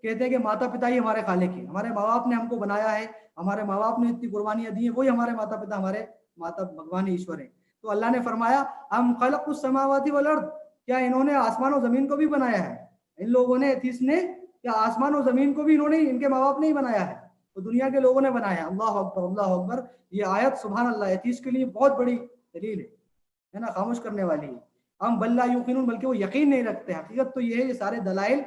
کہتے ہیں کہ ماتا پتا ہی ہمارے خالق ہیں, ہمارے ماں باپ نے ہم کو بنایا ہے, ہمارے ماں باپ نے اتنی قربانیاں دی ہیں, وہی ہمارے ماتا پتا, ہمارے ماتا بھگوان ایشور ہیں. تو اللہ نے فرمایا ام خلق السماوات والارض, کیا انہوں نے آسمان و زمین کو بھی بنایا ہے. ان لوگوں نے, ایتھیس نے, کیا آسمان و زمین کو بھی انہوں نے, ان کے ماں باپ نے ہی بنایا ہے, تو دنیا کے لوگوں نے بنایا. اللہ اکبر, اللہ اکبر. یہ آیت سبحان اللہ ایتھیس کے لیے بہت بڑی دلیل ہے نا, خاموش کرنے والی ہے. ہم بل لا یوقنون, بلکہ وہ یقین نہیں رکھتے. حقیقت تو یہ ہے, یہ سارے دلائل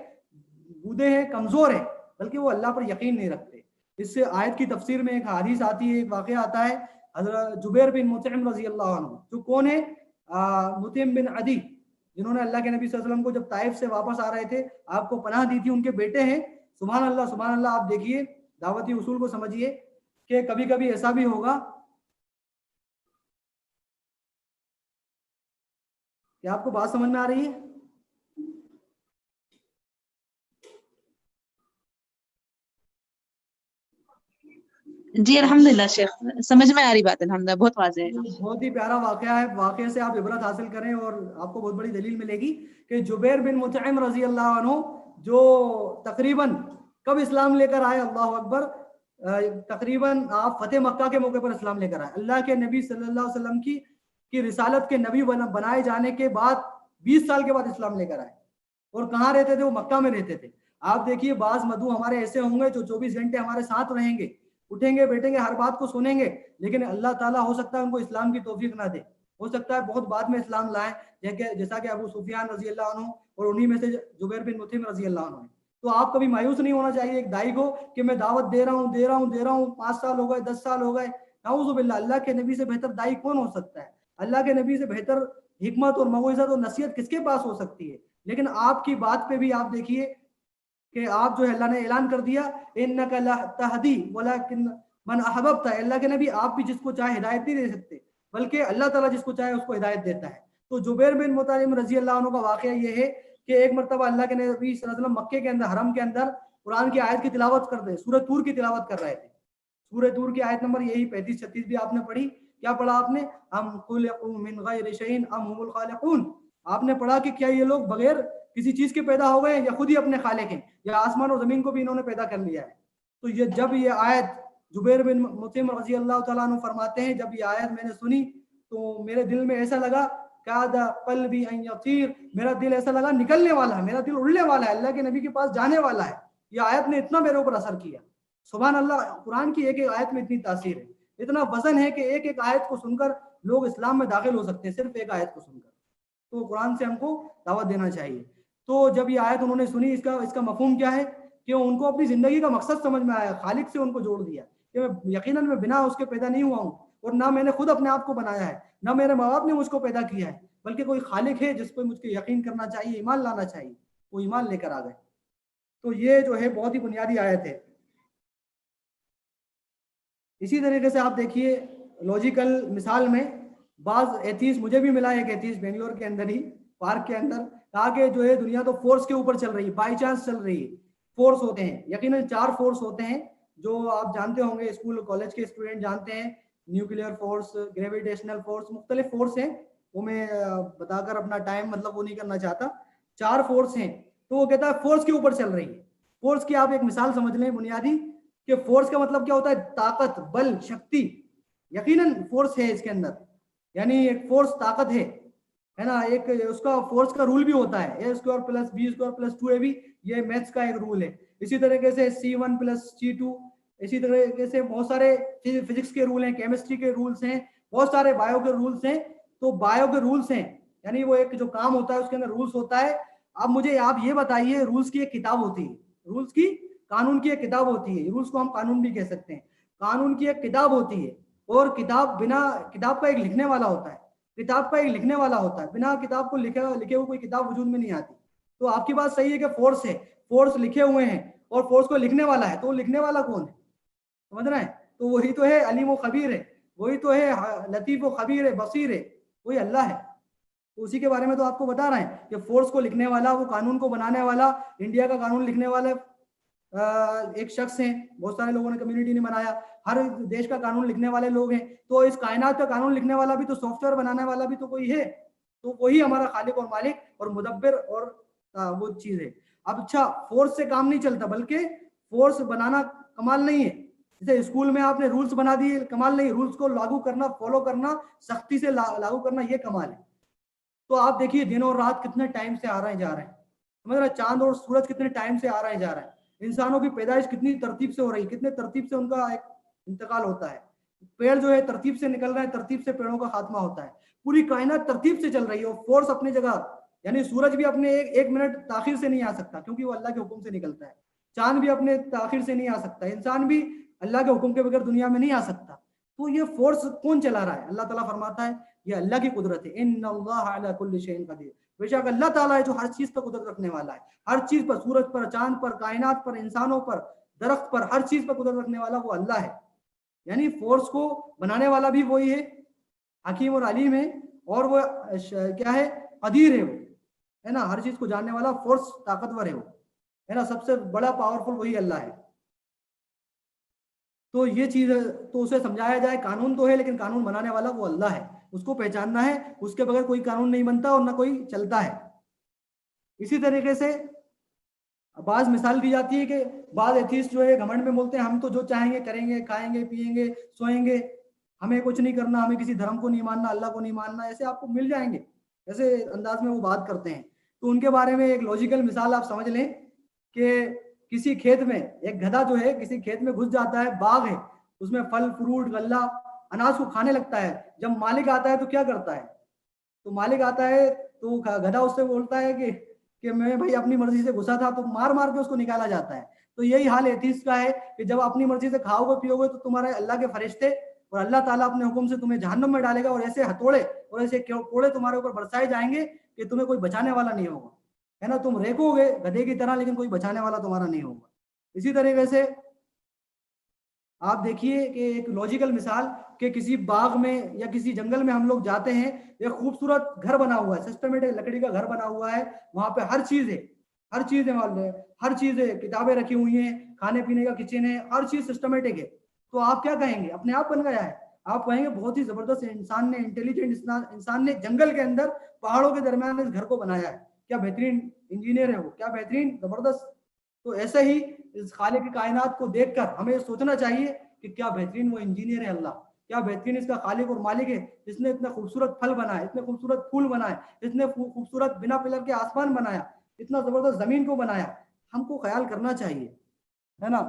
بودے ہیں, کمزور ہیں, بلکہ وہ اللہ پر یقین نہیں رکھتے. اس سے آیت کی تفسیر میں ایک حدیث آتی ہے, ایک واقعہ آتا ہے حضرت جبیر بن مطعم رضی اللہ عنہ, جو کون ہے, مطعم بن عدی, جنہوں نے اللہ کے نبی صلی اللہ علیہ وسلم کو جب طائف سے واپس آ رہے تھے آپ کو پناہ دی تھی, ان کے بیٹے ہیں. سبحان اللہ, سبحان اللہ. آپ دیکھیے دعوتی اصول کو سمجھیے کہ کبھی کبھی ایسا بھی ہوگا کہ آپ کو بات سمجھ میں آ رہی ہے. جی الحمدللہ شیخ, سمجھ میں آ رہی بات, الحمدللہ بہت واضح ہے. بہت ہی پیارا واقعہ ہے, واقعے سے آپ عبرت حاصل کریں اور آپ کو بہت بڑی دلیل ملے گی کہ جبیر بن مطعم رضی اللہ عنہ جو تقریباً کب اسلام لے کر آئے, اللہ اکبر, تقریباً آپ فتح مکہ کے موقع پر اسلام لے کر آئے. اللہ کے نبی صلی اللہ علیہ وسلم کی رسالت کے نبی بنائے جانے کے بعد 20 سال کے بعد اسلام لے کر آئے. اور کہاں رہتے تھے, وہ مکہ میں رہتے تھے. آپ دیکھیے بعض مدعو ہمارے ایسے ہوں گے جو 24 گھنٹے ہمارے ساتھ رہیں گے, اٹھیں گے, بیٹھیں گے, ہر بات کو سنیں گے, لیکن اللہ تعالیٰ ہو سکتا ہے ان کو اسلام کی توفیق نہ دے, ہو سکتا ہے بہت بعد میں اسلام لائیں, جیسا کہ ابو سفیان رضی اللہ عنہ اور انہی میں سے جبیر بن مطعم رضی اللہ عنہ. تو آپ کبھی مایوس نہیں ہونا چاہیے ایک دائی کو کہ میں دعوت دے رہا ہوں, 5 سال ہو گئے, 10 سال ہو گئے. نعوذ باللہ, اللہ کے نبی سے بہتر دائی کون ہو سکتا ہے, اللہ کے نبی سے بہتر حکمت اور موعظت اور نصیحت کس کے پاس ہو سکتی ہے. لیکن آپ کی بات پہ بھی آپ دیکھیے کہ آپ جو ہے اللہ نے اعلان کر دیا انک لا تہدی ولکن من احببت, اللہ کے نبی آپ بھی جس کو چاہے ہدایت نہیں دے سکتے, بلکہ اللہ تعالیٰ جس کو چاہے اس کو ہدایت دیتا ہے. تو جبیر بن مطعم رضی اللہ عنہ کا واقعہ یہ ہے کہ ایک مرتبہ اللہ کے نبی صلی اللہ علیہ وسلم مکے کے اندر, حرم کے اندر قرآن کی آیت کی تلاوت کر رہے, سورہ طور کی تلاوت کر رہے تھے. سورہ طور کی آیت نمبر یہی 35-36 بھی آپ نے پڑھی. کیا پڑھا آپ نے, ام خلقوا من غیر شیء ام هم الخالقون. آپ نے پڑھا کہ کیا یہ لوگ بغیر کسی چیز کے پیدا ہو گئے یا خود ہی اپنے خالق ہیں, یا آسمان اور زمین کو بھی انہوں نے پیدا کر لیا ہے. تو یہ جب یہ آیت جبیر بن مطعم رضی اللہ تعالیٰ عنہ فرماتے ہیں جب یہ آیت میں نے سنی تو میرے دل میں ایسا لگا کاد قلبی ان یطیر، میرا دل ایسا لگا نکلنے والا ہے، میرا دل اڑنے والا ہے، اللہ کے نبی کے پاس جانے والا ہے. یہ آیت نے اتنا میرے اوپر اثر کیا. سبحان اللہ، قرآن کی ایک ایک آیت میں اتنی تاثیر ہے، اتنا وزن ہے کہ ایک ایک آیت کو سن کر لوگ اسلام میں داخل ہو سکتے ہیں صرف ایک آیت کو سن کر. تو قرآن سے ہم کو دعوت دینا چاہیے. تو جب یہ آیت انہوں نے سنی اس کا مفہوم کیا ہے کہ ان کو اپنی زندگی کا مقصد سمجھ میں آیا، خالق سے ان کو جوڑ دیا کہ میں یقیناً میں بنا اس کے پیدا نہیں ہوا ہوں اور نہ میں نے خود اپنے آپ کو بنایا ہے، نہ میرے ماں باپ نے مجھ کو پیدا کیا ہے، بلکہ کوئی خالق ہے جس پہ مجھ کو یقین کرنا چاہیے، ایمان لانا چاہیے. وہ ایمان لے کر آ گئے. تو یہ جو ہے بہت ہی بنیادی آیت ہے. اسی طریقے سے آپ دیکھیے لاجیکل مثال میں بعض ایتھیسٹ، مجھے بھی ملا ایک ایتھیسٹ بنگلور کے اندر ہی پارک کے اندر، کہا کہ جو ہے دنیا تو فورس کے اوپر چل رہی ہے، بائی چانس چل رہی ہے. فورس ہوتے ہیں، یقیناً 4 فورس ہوتے ہیں جو آپ جانتے ہوں گے، اسکول کالج کے اسٹوڈنٹ جانتے ہیں. نیوکلیئر فورس، گریویٹیشنل فورس، مختلف فورس ہیں. وہ میں بتا کر اپنا ٹائم وہ نہیں کرنا چاہتا. 4 فورس ہیں. تو وہ کہتا ہے فورس کے اوپر چل رہی ہے. فورس کی آپ ایک مثال سمجھ لیں بنیادی، کہ فورس کا مطلب کیا ہوتا ہے؟ طاقت، بل، شکتی. یقیناً فورس ہے اس کے اندر، یعنی ایک فورس طاقت ہے نا. ایک اس کا فورس کا رول بھی ہوتا ہے a² + b² + 2ab، یہ میتھس کا ایک رول ہے. اسی طریقے سے c1 + c2، اسی طریقے سے بہت سارے فزکس کے رول ہیں، کیمسٹری کے رولز ہیں، بہت سارے بایو کے رولز ہیں. تو بایو کے رولز ہیں، یعنی وہ ایک جو کام ہوتا ہے اس کے اندر رولز ہوتا ہے. اب مجھے آپ یہ بتائیے، رولز کی ایک کتاب ہوتی ہے، رولز کی، قانون کی ایک کتاب ہوتی ہے، رولز کو ہم قانون بھی کہہ سکتے ہیں. قانون کی ایک کتاب ہوتی ہے اور کتاب بنا کتاب کا ایک لکھنے والا ہوتا ہے. کتاب کا ایک لکھنے والا ہوتا ہے، بنا کتاب کو لکھے ہوئے کوئی کتاب وجود میں نہیں آتی. تو آپ کی بات صحیح ہے کہ فورس ہے، فورس لکھے ہوئے ہیں اور فورس کو لکھنے والا ہے. تو وہ لکھنے والا کون ہے؟ سمجھ رہے ہیں؟ تو وہی تو ہے علیم و خبیر ہے، وہی تو ہے لطیف و خبیر ہے، بصیر ہے، وہی اللہ ہے. تو اسی کے بارے میں تو آپ کو بتا رہے ہیں کہ فورس کو لکھنے والا، وہ قانون کو بنانے والا، انڈیا کا قانون لکھنے والا ایک شخص ہیں. بہت سارے لوگوں نے، کمیونٹی نے بنایا، ہر دیش کا قانون لکھنے والے لوگ ہیں. تو اس کائنات کا قانون لکھنے والا بھی تو، سافٹ ویئر بنانے والا بھی تو کوئی ہے. تو وہی ہمارا خالق اور مالک اور مدبر اور وہ چیز ہے. اب اچھا، فورس سے کام نہیں چلتا، بلکہ فورس بنانا کمال نہیں ہے. جیسے اسکول میں آپ نے رولز بنا دیے، کمال نہیں. رولز کو لاگو کرنا، فالو کرنا، سختی سے لاگو کرنا، یہ کمال ہے. تو آپ دیکھیے دن اور رات کتنے ٹائم سے آ رہے ہیں جا رہے ہیں، سمجھ رہے ہیں؟ چاند اور سورج کتنے ٹائم سے آ رہے ہیں جا رہے ہیں. انسانوں کی پیدائش کتنی ترتیب سے ہو رہی ہے، کتنے ترتیب سے ان کا ایک انتقال ہوتا ہے. پیڑ جو ہے ترتیب سے نکل رہے ہیں، ترتیب سے پیڑوں کا خاتمہ ہوتا ہے. پوری کائنات ترتیب سے چل رہی ہے. اور فورس اپنی جگہ، یعنی سورج بھی اپنے ایک منٹ تاخیر سے نہیں آ سکتا کیونکہ وہ اللہ کے حکم سے نکلتا ہے. چاند بھی اپنے تاخیر سے نہیں آ سکتا. انسان بھی اللہ کے حکم کے بغیر دنیا میں نہیں آ سکتا. تو یہ فورس کون چلا رہا ہے؟ اللہ تعالیٰ فرماتا ہے یہ اللہ کی قدرت ہے. ان اللہ علی کل شیء قدیر، بے شک اللہ تعالیٰ ہے جو ہر چیز پر قدرت رکھنے والا ہے. ہر چیز پر، سورج پر، چاند پر، کائنات پر، انسانوں پر، درخت پر، ہر چیز پر قدرت رکھنے والا وہ اللہ ہے. یعنی فورس کو بنانے والا بھی وہی ہے، حکیم اور علیم ہے. اور وہ کیا ہے؟ قدیر ہے. وہ ہے نا، ہر چیز کو جاننے والا، فورس طاقتور ہے. وہ ہے نا، سب سے بڑا پاورفل وہی اللہ ہے. تو یہ چیز تو اسے سمجھایا جائے، قانون تو ہے لیکن قانون بنانے والا وہ اللہ ہے. اس کو پہچاننا ہے، اس کے بغیر کوئی قانون نہیں بنتا اور نہ کوئی چلتا ہے. اسی طریقے سے بعض مثال دی جاتی ہے کہ بعض ایتھیسٹ جو ہے گھمنڈ میں بولتے ہیں ہم تو جو چاہیں گے کریں گے، کھائیں گے، پیئیں گے، سوئیں گے، ہمیں کچھ نہیں کرنا، ہمیں کسی دھرم کو نہیں ماننا، اللہ کو نہیں ماننا. ایسے آپ کو مل جائیں گے، ایسے انداز میں وہ بات کرتے ہیں. تو ان کے بارے میں ایک لاجیکل مثال آپ سمجھ لیں کہ کسی کھیت میں ایک گدھا جو ہے کسی کھیت میں گھس جاتا ہے، باغ ہے، اس میں پھل فروٹ غلہ اناج کو کھانے لگتا ہے. جب مالک آتا ہے تو کیا کرتا ہے؟ تو مالک آتا ہے تو گدھا اس سے بولتا ہے کہ میں بھائی اپنی مرضی سے گھسا تھا، تو مار مار کے اس کو نکالا جاتا ہے. تو یہی حال ایتھیسٹ کا ہے کہ جب اپنی مرضی سے کھاؤ گے پیو گے تو تمہارے اللہ کے فرشتے اور اللہ تعالیٰ اپنے حکم سے تمہیں جہنم میں ڈالے گا، اور ایسے ہتھوڑے اور ایسے کوڑے تمہارے اوپر برسائے جائیں گے کہ تمہیں کوئی بچانے والا نہیں ہوگا. ہے نا، تم ریکو گے گدھے کی طرح لیکن کوئی بچانے والا تمہارا نہیں ہوگا. اسی طریقے سے آپ دیکھیے کہ ایک لاجیکل مثال کہ کسی باغ میں یا کسی جنگل میں ہم لوگ جاتے ہیں، ایک خوبصورت گھر بنا ہوا ہے، سسٹمیٹک لکڑی کا گھر بنا ہوا ہے، وہاں پہ ہر چیز ہے، ہر چیز ہے، ہر چیز ہے، کتابیں رکھی ہوئی ہیں، کھانے پینے کا کچن ہے، ہر چیز سسٹمیٹک ہے. تو آپ کیا کہیں گے؟ اپنے آپ بن گیا ہے. آپ کہیں گے بہت ہی زبردست انسان نے، انٹیلیجنٹ انسان نے جنگل کے اندر پہاڑوں کے درمیان اس گھر کو بنایا ہے، کیا بہترین انجینئر ہے وہ، کیا بہترین زبردست تو ایسے ہی اس خالق کائنات کو دیکھ کر ہمیں سوچنا چاہیے کہ کیا بہترین وہ انجینئر ہے اللہ، کیا بہترین اس کا خالق اور مالک ہے جس نے اتنا خوبصورت پھل بنایا، اتنے خوبصورت پھول بنائے، اتنے خوبصورت بنا پلر کے آسمان بنایا، اتنا زبردست زمین کو بنایا. ہم کو خیال کرنا چاہیے، ہے نا.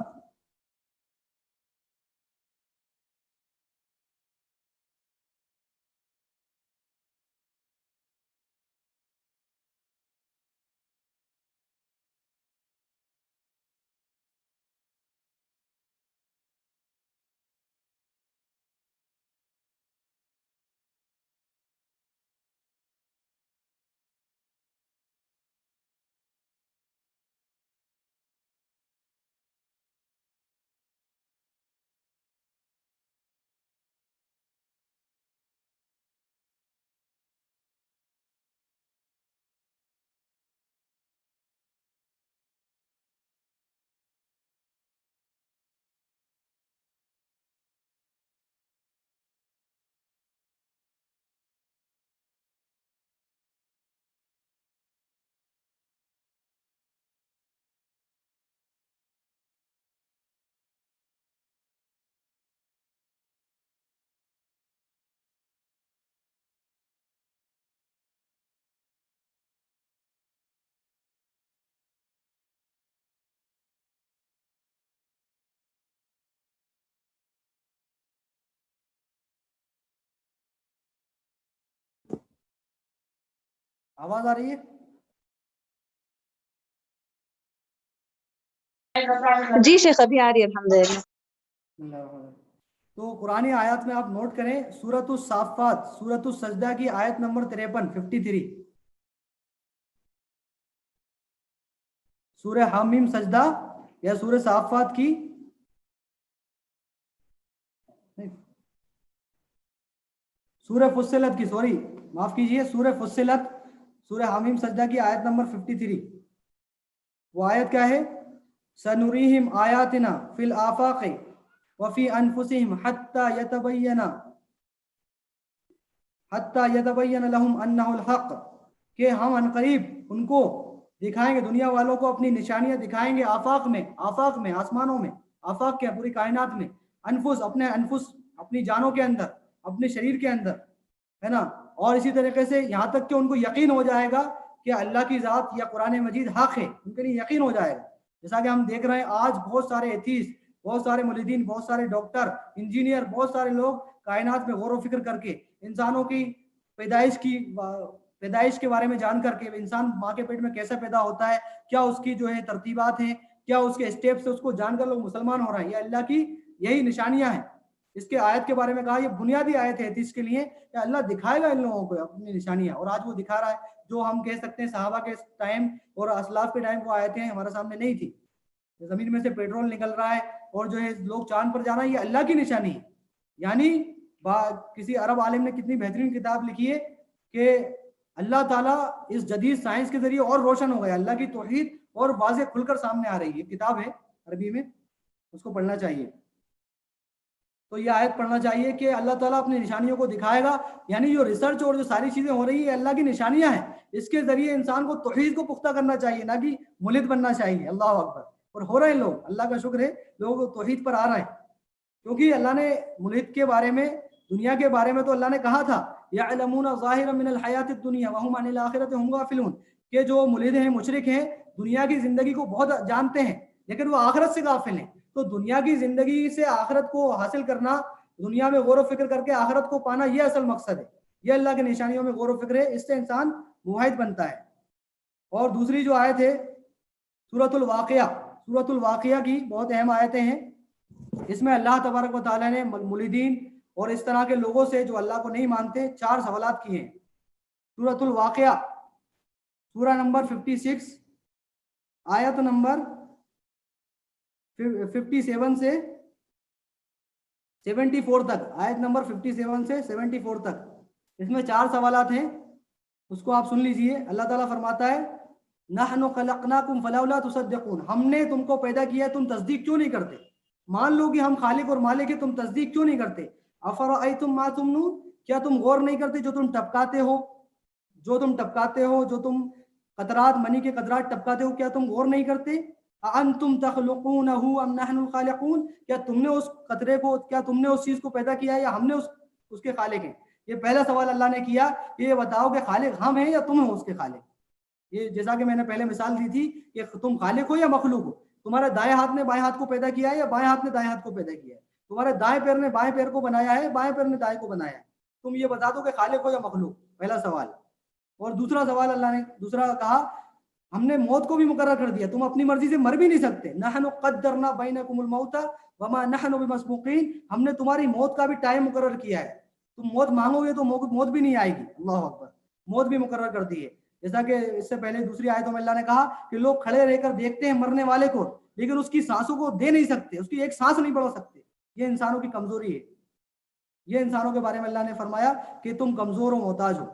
آواز آ رہی ہے؟ جی شیخ ابھی آ رہی ہے الحمدللہ. تو قرآنی آیات میں آپ نوٹ کریں سورۃ الصافات سورۃ السجدہ کی آیت نمبر 53 سورہ حامیم سجدہ یا سورہ صافات کی سورہ فصلت کی معاف کیجئے سورہ فصلت سورہ حامیم سجدہ کی آیت نمبر 53. وہ آیت کیا ہے؟ سنریہم آیاتنا فی الآفاق وفی انفسہم حتی یتبین لہم انہ الحق، کہ ہم عنقریب ان کو دکھائیں گے، دنیا والوں کو اپنی نشانیاں دکھائیں گے آفاق میں آسمانوں میں، آفاق کے پوری کائنات میں، انفس اپنی جانوں کے اندر، اپنے شریر کے اندر، ہے نا. اور اسی طریقے سے یہاں تک کہ ان کو یقین ہو جائے گا کہ اللہ کی ذات یا قرآن مجید حق ہے، ان کے لیے یقین ہو جائے گا. جیسا کہ ہم دیکھ رہے ہیں آج بہت سارے ایتھیسٹ، بہت سارے ملحدین، بہت سارے ڈاکٹر، انجینئر، بہت سارے لوگ کائنات میں غور و فکر کر کے انسانوں کی پیدائش کے بارے میں جان کر کے انسان ماں کے پیٹ میں کیسے پیدا ہوتا ہے، کیا اس کی جو ہے ترتیبات ہیں، کیا اس کے اسٹیپس ہیں، اس کو جان کر لوگ مسلمان ہو رہے ہیں. یہ اللہ کی یہی نشانیاں ہیں. اس کے آیت کے بارے میں کہا یہ بنیادی آیت ہے اس کے لیے کہ اللہ دکھائے گا ان لوگوں کو اپنی نشانیاں، اور آج وہ دکھا رہا ہے. جو ہم کہہ سکتے ہیں صحابہ کے ٹائم اور اسلاف کے ٹائم وہ آیتیں ہمارے سامنے نہیں تھی. زمین میں سے پیٹرول نکل رہا ہے اور جو ہے لوگ چاند پر جانا، یہ اللہ کی نشانی ہے. یعنی کسی عرب عالم نے کتنی بہترین کتاب لکھی ہے کہ اللہ تعالیٰ اس جدید سائنس کے ذریعے اور روشن ہو گیا، اللہ کی توحید اور واضح کھل کر سامنے آ رہی ہے. کتاب ہے عربی میں، اس کو پڑھنا چاہیے. تو یہ آیت پڑھنا چاہیے کہ اللہ تعالیٰ اپنی نشانیوں کو دکھائے گا. یعنی جو ریسرچ اور جو ساری چیزیں ہو رہی ہیں اللہ کی نشانیاں ہیں. اس کے ذریعے انسان کو توحید کو پختہ کرنا چاہیے، نہ کہ ملحد بننا چاہیے. اللہ اکبر. اور ہو رہے ہیں لوگ، اللہ کا شکر ہے لوگ توحید پر آ رہے ہیں. کیونکہ اللہ نے ملحد کے بارے میں، دنیا کے بارے میں تو اللہ نے کہا تھا یعلمون ظاہرا من الحیات الدنیا وهم عن الاخرۃ هم غافلون، کہ جو ملحد ہیں، مشرک ہیں، دنیا کی زندگی کو بہت جانتے ہیں لیکن وہ آخرت سے غافل ہیں. تو دنیا کی زندگی سے آخرت کو حاصل کرنا، دنیا میں غور و فکر کر کے آخرت کو پانا، یہ اصل مقصد ہے. یہ اللہ کی نشانیوں میں غور و فکر ہے، اس سے انسان موحد بنتا ہے. اور دوسری جو آیت ہے سورۃ الواقعہ کی بہت اہم آیتیں ہیں. اس میں اللہ تبارک و تعالیٰ نے ملحدین اور اس طرح کے لوگوں سے جو اللہ کو نہیں مانتے 4 سوالات کیے ہیں. سورۃ الواقعہ سورہ نمبر 56 آیت نمبر 57 سے 74 تک، آیت نمبر 57 سے 74 تک، اس میں 4 سوالات ہیں. اس کو آپ سن لیجئے. اللہ تعالیٰ فرماتا ہے نحن خلقناکم فلولا تصدقون، ہم نے تم کو پیدا کیا، تم تصدیق کیوں نہیں کرتے؟ مان لو کہ ہم خالق اور مالک ہیں، تم تصدیق کیوں نہیں کرتے؟ افرأیتم ما تمنون، کیا تم غور نہیں کرتے جو تم ٹپکاتے ہو، جو تم قطرات منی کے قطرات ٹپکاتے ہو، کیا تم غور نہیں کرتے؟ أأنتم تخلقونه أم نحن الخالقون, کیا تم نے اس قطرے کو, کیا تم نے اس چیز کو پیدا کیا ہے یا ہم نے اس کے خالق ہیں. یہ پہلا سوال اللہ نے کیا, یہ بتاؤ کہ خالق ہم ہیں یا تم ہو اس کے خالق. یہ جیسا کہ میں نے پہلے مثال دی تھی کہ تم خالق ہو یا مخلوق ہو. تمہارے دائیں ہاتھ نے بائیں ہاتھ کو پیدا کیا ہے یا بائیں ہاتھ نے دائیں ہاتھ کو پیدا کیا ہے. تمہارے دائیں پیر نے بائیں پیر کو بنایا ہے, بائیں پیر نے دائیں کو بنایا ہے. تم یہ بتا دو کہ خالق ہو یا مخلوق. پہلا سوال. اور دوسرا سوال اللہ نے دوسرا کہا, ہم نے موت کو بھی مقرر کر دیا, تم اپنی مرضی سے مر بھی نہیں سکتے. نحن قدرنا بینکم الموت وما نحن بمسبوقین, ہم نے تمہاری موت کا بھی ٹائم مقرر کیا ہے. تم موت مانگو گے تو موت بھی نہیں آئے گی. اللہ اکبر. موت بھی مقرر کر دی ہے. جیسا کہ اس سے پہلے دوسری آیتوں میں اللہ نے کہا کہ لوگ کھڑے رہ کر دیکھتے ہیں مرنے والے کو, لیکن اس کی سانسوں کو دے نہیں سکتے, اس کی ایک سانس نہیں بڑھا سکتے. یہ انسانوں کی کمزوری ہے. یہ انسانوں کے بارے میں اللہ نے فرمایا کہ تم کمزور ہو, محتاج ہو.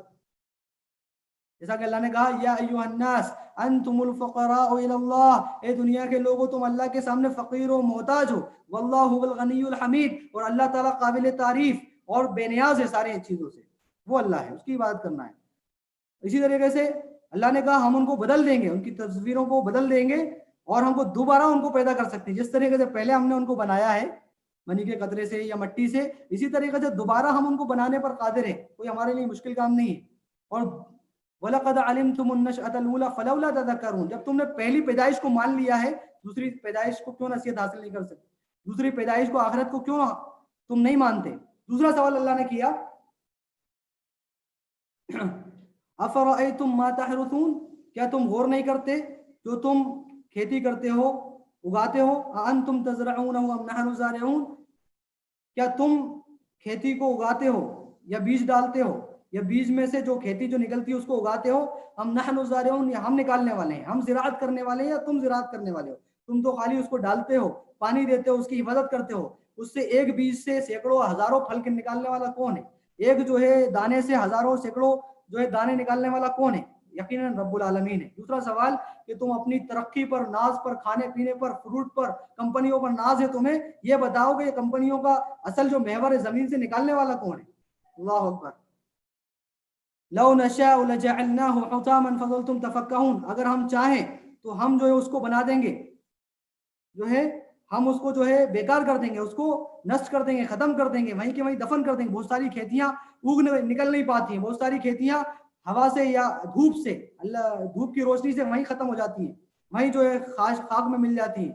جیسا کہ اللہ نے کہا یا ایھا الناس انتم الفقراء الی اللہ, اے دنیا کے لوگوں تم اللہ کے سامنے فقیر و محتاج ہو. واللہ هو الغنی الحمید, اور اللہ تعالیٰ قابل تعریف اور بے نیاز ہے ساری چیزوں سے. وہ اللہ ہے, اس کی عبادت کرنا ہے. اسی طریقے سے اللہ نے کہا ہم ان کو بدل دیں گے, ان کی تصویروں کو بدل دیں گے اور ہم کو دوبارہ ان کو پیدا کر سکتے ہیں. جس طریقے سے پہلے ہم نے ان کو بنایا ہے منی کے قطرے سے یا مٹی سے, اسی طریقے سے دوبارہ ہم ان کو بنانے پر قادر ہیں. کوئی ہمارے لیے مشکل کام نہیں ہے. اور وَلَقَدْ عَلِمْتُمُ النَّشْأَةَ الْأُولَىٰ فَلَوْلَا تَذَكَّرُونَ, جب تم نے پہلی پیدائش کو مان لیا ہے, دوسری پیدائش کو کیوں نصیحت حاصل نہیں کر سکتے؟ دوسری پیدائش کو, آخرت کو کیوں تم نہیں مانتے؟ دوسرا سوال اللہ نے کیا افرأیتم ما تحرثون, کیا تم غور نہیں کرتے جو تم کھیتی کرتے ہو, اگاتے ہو. انتم تزرعونہ ام نحن الزارعون, کیا تم کھیتی کو اگاتے ہو یا بیج ڈالتے ہو, یا بیج میں سے جو کھیتی جو نکلتی ہے اس کو اگاتے ہو. ہم نحن الزارعون, یا ہم نکالنے والے ہیں, ہم زراعت کرنے والے ہیں یا تم زراعت کرنے والے ہو. تم تو خالی اس کو ڈالتے ہو, پانی دیتے ہو, اس کی حفاظت کرتے ہو. اس سے ایک بیج سے سینکڑوں ہزاروں پھل کے نکالنے والا کون ہے؟ ایک جو ہے دانے سے ہزاروں سینکڑوں جو ہے دانے نکالنے والا کون ہے؟ یقیناً رب العالمین ہے. دوسرا سوال کہ تم اپنی ترقی پر, ناز پر, کھانے پینے پر, فروٹ پر, کمپنیوں پر ناز ہے تمہیں, یہ بتاؤ کہ یہ کمپنیوں کا اصل جو محور ہے زمین سے نکالنے والا کون ہے؟ اللہ اکبر. لو نشاء لجعلناه حطاما فظلتم تفکہون, اگر ہم چاہیں تو ہم جو ہے اس کو بنا دیں گے, جو ہے ہم اس کو جو ہے بیکار کر دیں گے, اس کو نشٹ کر دیں گے, ختم کر دیں گے, وہیں کے وہیں دفن کر دیں گے. بہت ساری کھیتیاں نکل نہیں پاتی ہیں, بہت ساری کھیتیاں ہوا سے یا دھوپ سے, دھوپ کی روشنی سے وہیں ختم ہو جاتی ہیں, وہیں جو ہے خاک میں مل جاتی ہیں.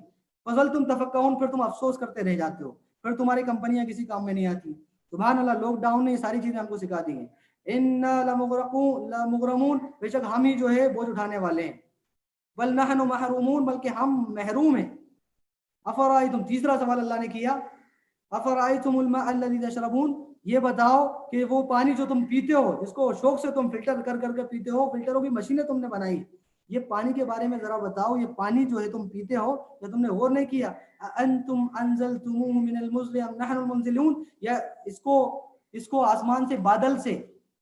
فظلتم تفکہون, پھر تم افسوس کرتے رہ جاتے ہو, پھر تمہاری کمپنیاں کسی کام میں نہیں آتی. سبحان اللہ, لاک ڈاؤن نے یہ ساری چیزیں ہم کو سکھا دی ہیں. انا لمغرمون, بے شک ہم ہی جو ہے بوجھ اٹھانے والے ہیں. بل نحن محرومون, بلکہ ہم محروم ہیں. افرائیتم, تیسرا سوال اللہ نے کیا, افرائیتم الماء الذی تشربون, یہ بتاؤ کہ وہ پانی جو تم پیتے ہو, جس کو شوق سے تم فلٹر کر کر کے پیتے ہو, فلٹروں کی مشینیں تم نے بنائی, یہ پانی کے بارے میں ذرا بتاؤ. یہ پانی جو ہے تم پیتے ہو, یا تم نے غور نہیں کیا؟ انتم انزلتموه من المزن ام نحن المنزلون, یا اس کو آسمان سے, بادل سے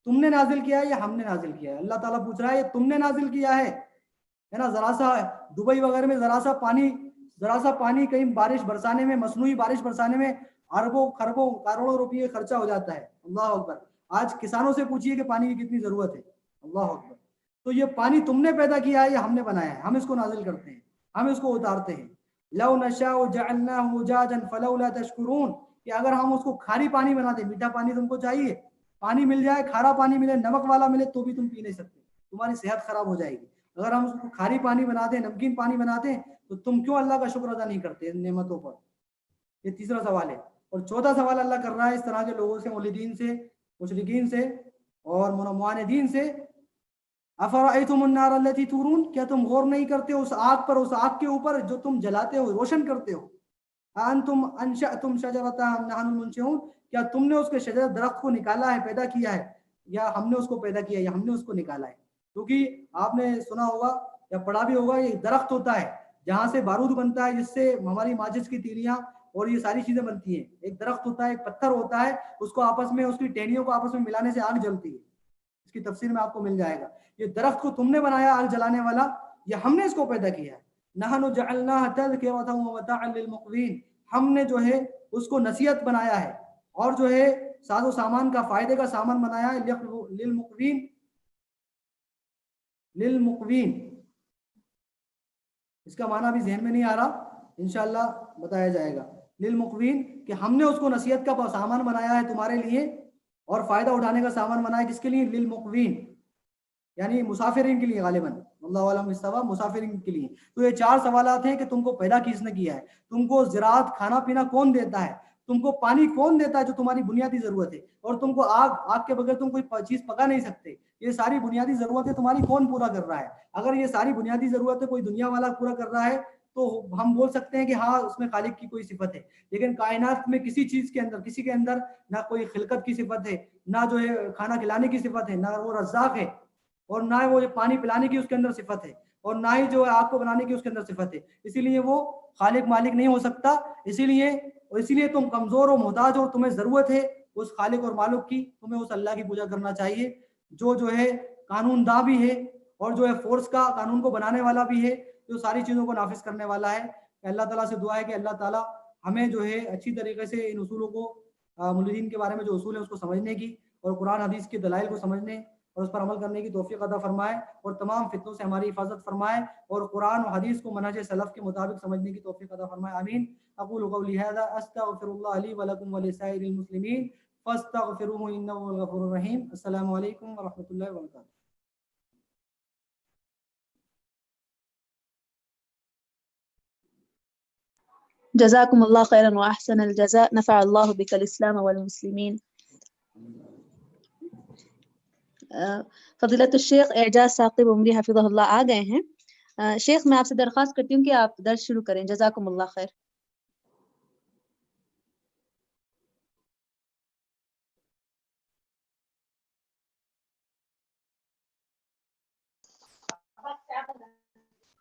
تم نے نازل کیا ہے یا ہم نے نازل کیا ہے؟ اللہ تعالیٰ پوچھ رہا ہے یہ تم نے نازل کیا ہے نا. ذرا سا دبئی وغیرہ میں ذرا سا پانی کہیں بارش برسانے میں, مصنوعی بارش برسانے میں اربوں خربوں کروڑوں روپے خرچہ ہو جاتا ہے. اللہ اکبر. آج کسانوں سے پوچھیے کہ پانی کی کتنی ضرورت ہے. اللہ اکبر. تو یہ پانی تم نے پیدا کیا ہے یا ہم نے بنایا ہے؟ ہم اس کو نازل کرتے ہیں, ہم اس کو اتارتے ہیں. لو نشاء جعلناه اجاجا فلولا تشکرون, کہ اگر ہم اس کو کھاری پانی بنا دیں, میٹھا پانی تم کو چاہیے, پانی مل جائے, کھارا پانی ملے, نمک والا ملے, تو بھی تم پی نہیں سکتے, تمہاری صحت خراب ہو جائے گی. اگر ہم اس کو کھاری پانی بنا دیں, نمکین پانی بنا دیں, تو تم کیوں اللہ کا شکر ادا نہیں کرتے ان نعمتوں پر؟ یہ تیسرا سوال ہے. اور چوتھا سوال اللہ کر رہا ہے اس طرح کے لوگوں سے, مولدین سے, مشرکین سے اور معاندین سے. افرأیتم النار التی تورون, کیا تم غور نہیں کرتے اس آگ پر, اس آگ کے اوپر جو تم جلاتے ہو, روشن کرتے ہو. انتم انشأتم شجرتها ام نحن المنشئون, کیا تم نے اس کے شجر درخت کو نکالا ہے, پیدا کیا ہے, یا ہم نے اس کو پیدا کیا ہے, یا ہم نے اس کو نکالا ہے؟ کیونکہ آپ نے سنا ہوگا یا پڑھا بھی ہوگا, یہ درخت ہوتا ہے جہاں سے بارود بنتا ہے, جس سے ہماری ماچس کی تیلیاں اور یہ ساری چیزیں بنتی ہیں. ایک درخت ہوتا ہے, ایک پتھر ہوتا ہے, اس کو آپس میں, اس کی ٹہنیوں کو آپس میں ملانے سے آگ جلتی ہے. اس کی تفسیر میں آپ کو مل جائے گا. یہ درخت کو تم نے بنایا آگ جلانے والا, یا ہم نے اس کو پیدا کیا ہے؟ نحن جعلناها تذکرۃ ومتاعا للمقوین, ہم نے جو ہے اس کو نصیحت بنایا ہے اور جو ہے ساز و سامان کا, فائدے کا سامان بنایا ہے. للمقوین اس کا معنی بھی ذہن میں نہیں آ رہا، انشاءاللہ بتایا جائے گا۔ للمقوین کہ ہم نے اس کو نصیحت کا سامان بنایا ہے تمہارے لیے اور فائدہ اٹھانے کا سامان بنایا ہے، کس کے لیے؟ للمقوین یعنی مسافرین کے لیے، غالباً اللہ علم استوا، مسافرین کے لیے۔ تو یہ 4 سوالات ہیں کہ تم کو پیدا کس نے کیا ہے، تم کو زراعت کھانا پینا کون دیتا ہے، تم کو پانی کون دیتا ہے جو تمہاری بنیادی ضرورت ہے، اور تم کو آگ کے بغیر تم کوئی چیز پکا نہیں سکتے، یہ ساری بنیادی ضرورتیں تمہاری کون پورا کر رہا ہے؟ اگر یہ ساری بنیادی ضرورتیں کوئی دنیا والا پورا کر رہا ہے تو ہم بول سکتے ہیں کہ ہاں اس میں خالق کی کوئی صفت ہے، لیکن کائنات میں کسی چیز کے اندر، کسی کے اندر نہ کوئی خلقت کی صفت ہے، نہ جو ہے کھانا کھلانے کی صفت ہے، نہ وہ رزاق ہے، اور نہ وہ پانی پلانے کی اس کے اندر صفت ہے، اور نہ ہی جو ہے آگ کو بنانے کی اس کے اندر صفت ہے، اسی لیے وہ خالق مالک نہیں ہو سکتا۔ اسی لیے تم کمزور و محتاج، اور تمہیں ضرورت ہے اس خالق اور مالک کی، تمہیں اس اللہ کی پوجا کرنا چاہیے جو ہے قانون داں بھی ہے، اور جو ہے فورس کا قانون کو بنانے والا بھی ہے، جو ساری چیزوں کو نافذ کرنے والا ہے۔ اللہ تعالیٰ سے دعا ہے کہ اللہ تعالیٰ ہمیں جو ہے اچھی طریقے سے ان اصولوں کو، ملحدین کے بارے میں جو اصول ہیں اس کو سمجھنے کی، اور قرآن حدیث کے دلائل کو سمجھنے اور اس پر عمل کرنے کی توفیق عطا فرمائے، اور تمام فتنوں سے ہماری حفاظت فرمائے، اور قرآن و حدیث کو منہج سلف کے مطابق سمجھنے کی توفیق عطا فرمائے، آمین۔ اقول قولی ھذا استغفر اللہ لی ولکم ولسائر المسلمین فاستغفروہ انہ هو الغفور الرحیم۔ السلام علیکم ورحمۃ اللہ وبرکاتہ۔ جزاکم اللہ خیرا واحسن الجزاء، نفع اللہ بک الاسلام والمسلمین۔ فضیلت الشیخ اعجاز ثاقب عمری حفظہ اللہ آ گئے ہیں۔ شیخ میں آپ سے درخواست کرتی ہوں کہ آپ درس شروع کریں، جزاکم اللہ خیر۔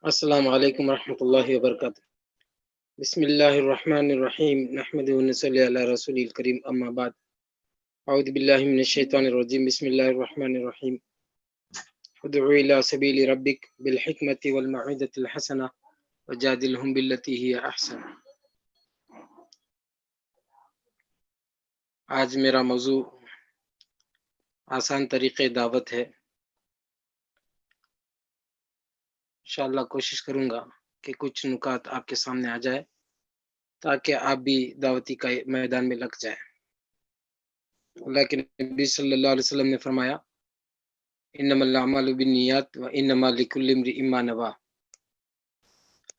السلام علیکم ورحمۃ اللہ وبرکاتہ۔ بسم اللہ الرحمن الرحیم، نحمد و نصلی علی رسول الکریم، اما بعد، اعوذ باللہ من الشیطان الرجیم، بسم اللہ الرحمن الرحیم۔ ادعو الی سبیل ربک بالحکمۃ والموعظۃ الحسنہ وجادلہم باللتی ہی احسن۔ آج میرا موضوع آسان طریقے دعوت ہے۔ انشاءاللہ کوشش کروں گا کہ کچھ نکات آپ کے سامنے آ جائے تاکہ آپ بھی دعوتی کا میدان میں لگ جائیں۔ اللہ کے نبی صلی اللہ علیہ وسلم نے فرمایا، انما الاعمال بالنیات وانما لکل امرئ ما نوی۔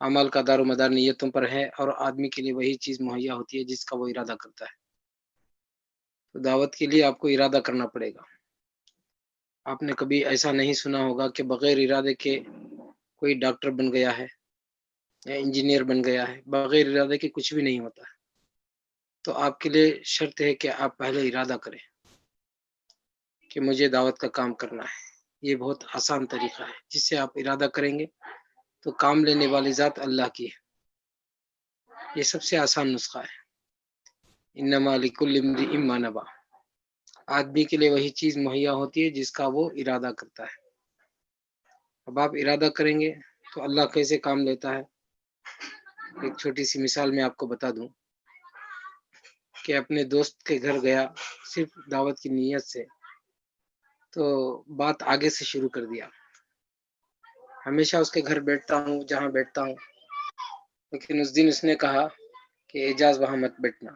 اعمال کا دار و مدار نیتوں پر ہے، اور آدمی کے لیے وہی چیز مہیا ہوتی ہے جس کا وہ ارادہ کرتا ہے۔ تو دعوت کے لیے آپ کو ارادہ کرنا پڑے گا۔ آپ نے کبھی ایسا نہیں سنا ہوگا کہ بغیر ارادے کے کوئی ڈاکٹر بن گیا ہے یا انجینئر بن گیا ہے، بغیر ارادے کے کچھ بھی نہیں ہوتا ہے۔ تو آپ کے لیے شرط ہے کہ آپ پہلے ارادہ کریں کہ مجھے دعوت کا کام کرنا ہے۔ یہ بہت آسان طریقہ ہے، جس سے آپ ارادہ کریں گے تو کام لینے والی ذات اللہ کی ہے۔ یہ سب سے آسان نسخہ ہے، انما لکل امرئ ما نوی۔ آدمی کے لیے وہی چیز مہیا ہوتی ہے جس کا وہ ارادہ کرتا ہے۔ اب آپ ارادہ کریں گے تو اللہ کیسے کام لیتا ہے، ایک چھوٹی سی مثال میں آپ کو بتا دوں کہ اپنے دوست کے گھر گیا صرف دعوت کی نیت سے، تو بات آگے سے شروع کر دیا۔ ہمیشہ اس کے گھر بیٹھتا ہوں جہاں بیٹھتا ہوں، لیکن اس دن اس نے کہا کہ اعجاز وہاں مت بیٹھنا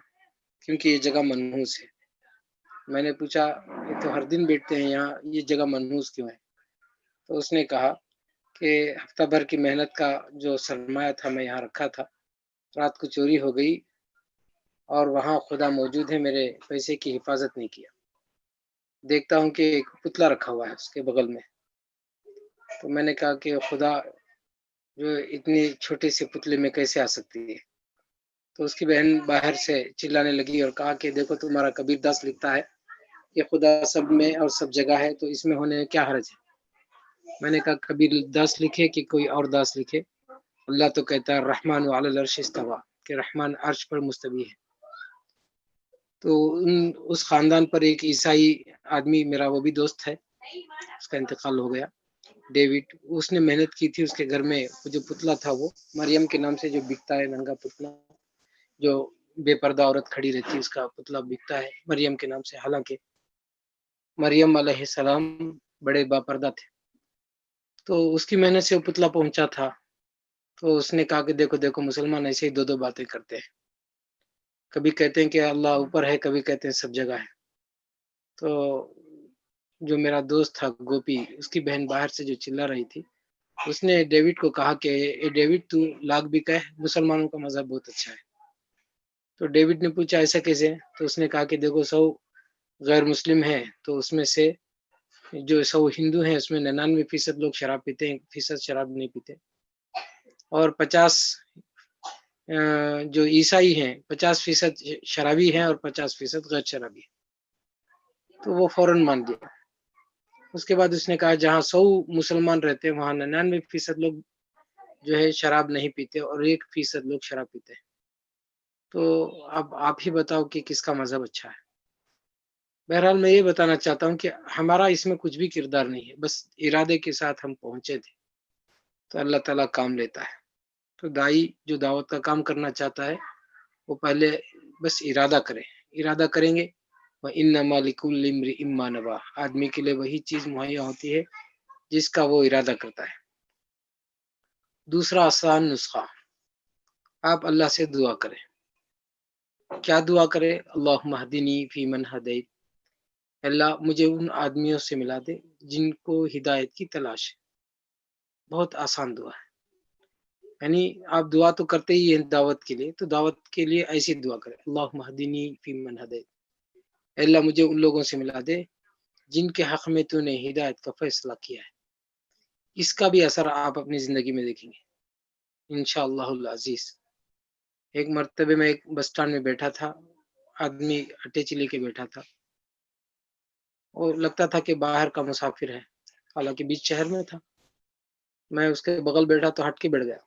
کیونکہ یہ جگہ منحوس ہے۔ میں نے پوچھا یہ تو ہر دن بیٹھتے ہیں یہاں، یہ جگہ منحوس کیوں ہے؟ تو اس نے کہا کہ ہفتہ بھر کی محنت کا جو سرمایہ تھا میں یہاں رکھا تھا، رات کو چوری ہو گئی اور وہاں خدا موجود ہے، میرے پیسے کی حفاظت نہیں کیا۔ دیکھتا ہوں کہ ایک پتلا رکھا ہوا ہے اس کے بغل میں، تو میں نے کہا کہ خدا جو اتنی چھوٹے سے پتلے میں کیسے آ سکتی ہے؟ تو اس کی بہن باہر سے چلانے لگی اور کہا کہ دیکھو تمہارا کبیر داس لکھتا ہے کہ خدا سب میں اور سب جگہ ہے، تو اس میں ہونے کیا حرج ہے؟ میں نے کہا کبیر داس لکھے کہ کوئی اور داس لکھے، اللہ تو کہتا ہے الرحمن علی العرش استوی، کہ رحمان عرش پر مستوی ہے۔ تو اس خاندان پر ایک عیسائی آدمی، میرا وہ بھی دوست ہے، اس کا انتقال ہو گیا، ڈیوڈ، اس نے محنت کی تھی۔ اس کے گھر میں جو پتلا تھا وہ مریم کے نام سے جو بکتا ہے، ننگا پتلا جو بے پردہ عورت کھڑی رہتی ہے، اس کا پتلا بکتا ہے مریم کے نام سے، حالانکہ مریم علیہ السلام بڑے با پردہ تھے۔ تو اس کی محنت سے وہ پتلا پہنچا تھا، تو اس نے کہا کہ دیکھو دیکھو مسلمان ایسے ہی دو دو باتیں کرتے ہیں، کبھی کہتے ہیں کہ اللہ اوپر ہے، کبھی کہتے ہیں سب جگہ ہے۔ تو جو میرا دوست تھا گوپی، اس کی بہن باہر سے جو چلا رہی تھی، اس نے ڈیوڈ کو کہا کہ اے ڈیوڈ تو لاکھ بھی کہہ، مسلمانوں کا مذہب بہت اچھا ہے۔ تو ڈیوڈ نے پوچھا ایسا کیسے؟ تو اس نے کہا کہ دیکھو 100 غیر مسلم ہیں، تو اس میں سے جو 100 ہندو ہیں اس میں 99% لوگ شراب پیتے ہیں، 1% شراب نہیں پیتے، اور 50 جو عیسائی ہیں 50% شرابی ہیں اور 50% غیر شرابی ہیں۔ تو وہ فوراً مان لیا۔ اس کے بعد اس نے کہا جہاں 100 مسلمان رہتے ہیں وہاں 99% لوگ جو ہے شراب نہیں پیتے اور 1% لوگ شراب پیتے ہیں۔ تو اب آپ ہی بتاؤ کہ کس کا مذہب اچھا ہے۔ بہرحال میں یہ بتانا چاہتا ہوں کہ ہمارا اس میں کچھ بھی کردار نہیں ہے، بس ارادے کے ساتھ ہم پہنچے تھے تو اللہ تعالیٰ کام لیتا ہے۔ تو دائی جو دعوت کا کام کرنا چاہتا ہے وہ پہلے بس ارادہ کرے، ارادہ کریں گے وَإِنَّمَا لِكُلِّ امْرِئٍ مَّا نَوَىٰ، آدمی کے لیے وہی چیز مہیا ہوتی ہے جس کا وہ ارادہ کرتا ہے۔ دوسرا آسان نسخہ، آپ اللہ سے دعا کریں۔ کیا دعا کرے؟ اللہم اہدنی فی من ہدیت، اللہ مجھے ان آدمیوں سے ملا دے جن کو ہدایت کی تلاش ہے۔ بہت آسان دعا ہے، یعنی آپ دعا تو کرتے ہی ہیں دعوت کے لیے، تو دعوت کے لیے ایسی دعا کریں اللہم اہدنی فی من ہدیت، اللہ مجھے ان لوگوں سے ملا دے جن کے حق میں تو نے ہدایت کا فیصلہ کیا ہے۔ اس کا بھی اثر آپ اپنی زندگی میں دیکھیں گے انشاءاللہ العزیز۔ ایک مرتبہ میں ایک بس اسٹینڈ میں بیٹھا تھا، آدمی اٹیچی لے کے بیٹھا تھا اور لگتا تھا کہ باہر کا مسافر ہے، حالانکہ بیچ شہر میں تھا۔ میں اس کے بغل بیٹھا تو ہٹ کے بیٹھ گیا،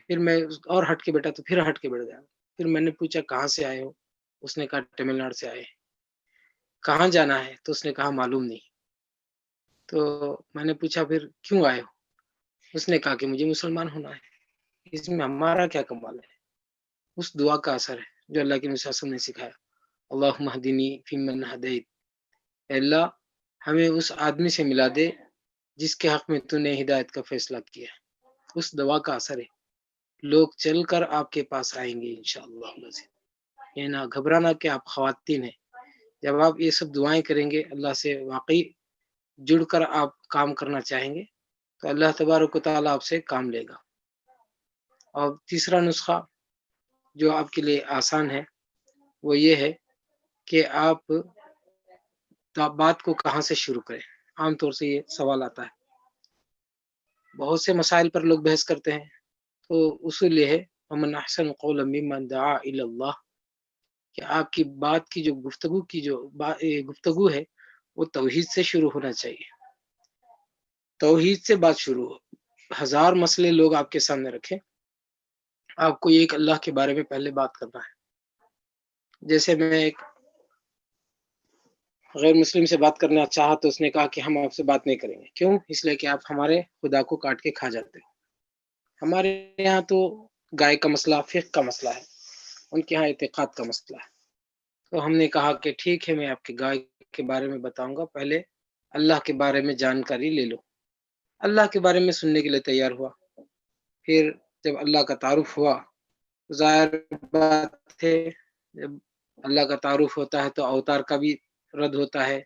پھر میں اور ہٹ کے بیٹھا تو پھر ہٹ کے بیٹھ گیا۔ پھر میں نے پوچھا کہاں سے آئے ہو؟ اس نے کہا تمل ناڈو سے آئے۔ کہاں جانا ہے؟ تو اس نے کہا معلوم نہیں۔ تو میں نے پوچھا پھر کیوں آئے ہو؟ اس نے کہا کہ مجھے مسلمان ہونا ہے۔ اس میں ہمارا کیا کمال ہے؟ اس دعا کا اثر ہے جو اللہ کے نبی صلی اللہ علیہ وسلم نے سکھایا، اللہم اہدنی فی من ہدیت، اے اللہ ہمیں اس آدمی سے ملا دے جس کے حق میں تو نے ہدایت کا فیصلہ کیا ہے۔ اس دعا کا اثر ہے، لوگ چل کر آپ کے پاس آئیں گے انشاءاللہ۔ یہ نہ گھبرانا کہ آپ خواتین ہیں، جب آپ یہ سب دعائیں کریں گے، اللہ سے واقعی جڑ کر آپ کام کرنا چاہیں گے تو اللہ تبارک و تعالیٰ آپ سے کام لے گا۔ اور تیسرا نسخہ جو آپ کے لیے آسان ہے وہ یہ ہے کہ آپ بات کو کہاں سے شروع کریں۔ عام طور سے یہ سوال آتا ہے، بہت سے مسائل پر لوگ بحث کرتے ہیں، تو اصول یہ ہے ومن احسن قولا ممن دعا الی اللہ، کہ آپ کی بات کی جو گفتگو ہے وہ توحید سے شروع ہونا چاہیے۔ توحید سے بات شروع ہو، 1000 مسئلے لوگ آپ کے سامنے رکھیں، آپ کو ایک اللہ کے بارے میں پہلے بات کرنا ہے۔ جیسے میں ایک غیر مسلم سے بات کرنا چاہا تو اس نے کہا کہ ہم آپ سے بات نہیں کریں گے۔ کیوں؟ اس لیے کہ آپ ہمارے خدا کو کاٹ کے کھا جاتے ہو۔ ہمارے یہاں تو گائے کا مسئلہ فقہ کا مسئلہ ہے، ان کے ہاں اعتقاد کا مسئلہ ہے۔ تو ہم نے کہا کہ ٹھیک ہے میں آپ کے گائے کے بارے میں بتاؤں گا، پہلے اللہ کے بارے میں جانکاری لے لو۔ اللہ کے بارے میں سننے کے لیے تیار ہوا۔ پھر جب اللہ کا تعارف ہوا، ظاہر بات ہے جب اللہ کا تعارف ہوتا ہے تو اوتار کا بھی رد ہوتا ہے،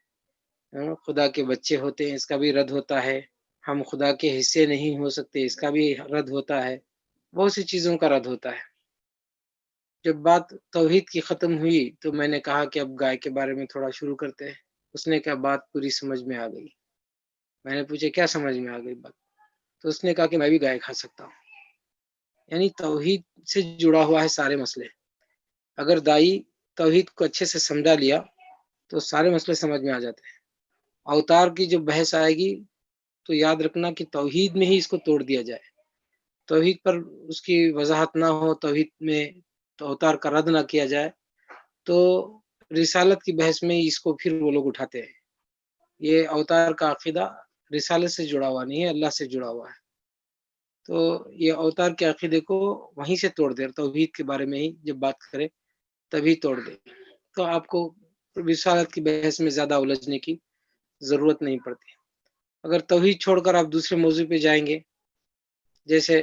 خدا کے بچے ہوتے ہیں اس کا بھی رد ہوتا ہے، ہم خدا کے حصے نہیں ہو سکتے اس کا بھی رد ہوتا ہے، بہت سی چیزوں کا رد ہوتا ہے۔ جب بات توحید کی ختم ہوئی تو میں نے کہا کہ اب گائے کے بارے میں تھوڑا شروع کرتے ہیں۔ اس نے کہا بات پوری سمجھ میں آ گئی۔ میں نے پوچھا کیا سمجھ میں آ گئی بات؟ تو اس نے کہا کہ میں بھی گائے کھا سکتا ہوں۔ یعنی توحید سے جڑا ہوا ہے سارے مسئلے۔ اگر دائی توحید کو اچھے سے سمجھا لیا تو سارے مسئلے سمجھ میں آ جاتے ہیں۔ اوتار کی جو بحث آئے گی تو یاد رکھنا کہ توحید میں ہی اس کو توڑ دیا جائے، توحید پر اس کی وضاحت نہ ہو، توحید میں تو اوتار کا رد نہ کیا جائے، تو رسالت کی بحث میں اس کو پھر وہ لوگ اٹھاتے ہیں۔ یہ اوتار کا عقیدہ رسالت سے جڑا ہوا نہیں ہے، اللہ سے جڑا ہوا ہے، تو یہ اوتار کے عقیدے کو وہیں سے توڑ دے، توحید کے بارے میں ہی جب بات کرے تبھی توڑ دے، تو آپ کو رسالت کی بحث میں زیادہ الجھنے کی ضرورت نہیں پڑتی۔ اگر توحید چھوڑ کر آپ دوسرے موضوع پہ جائیں گے، جیسے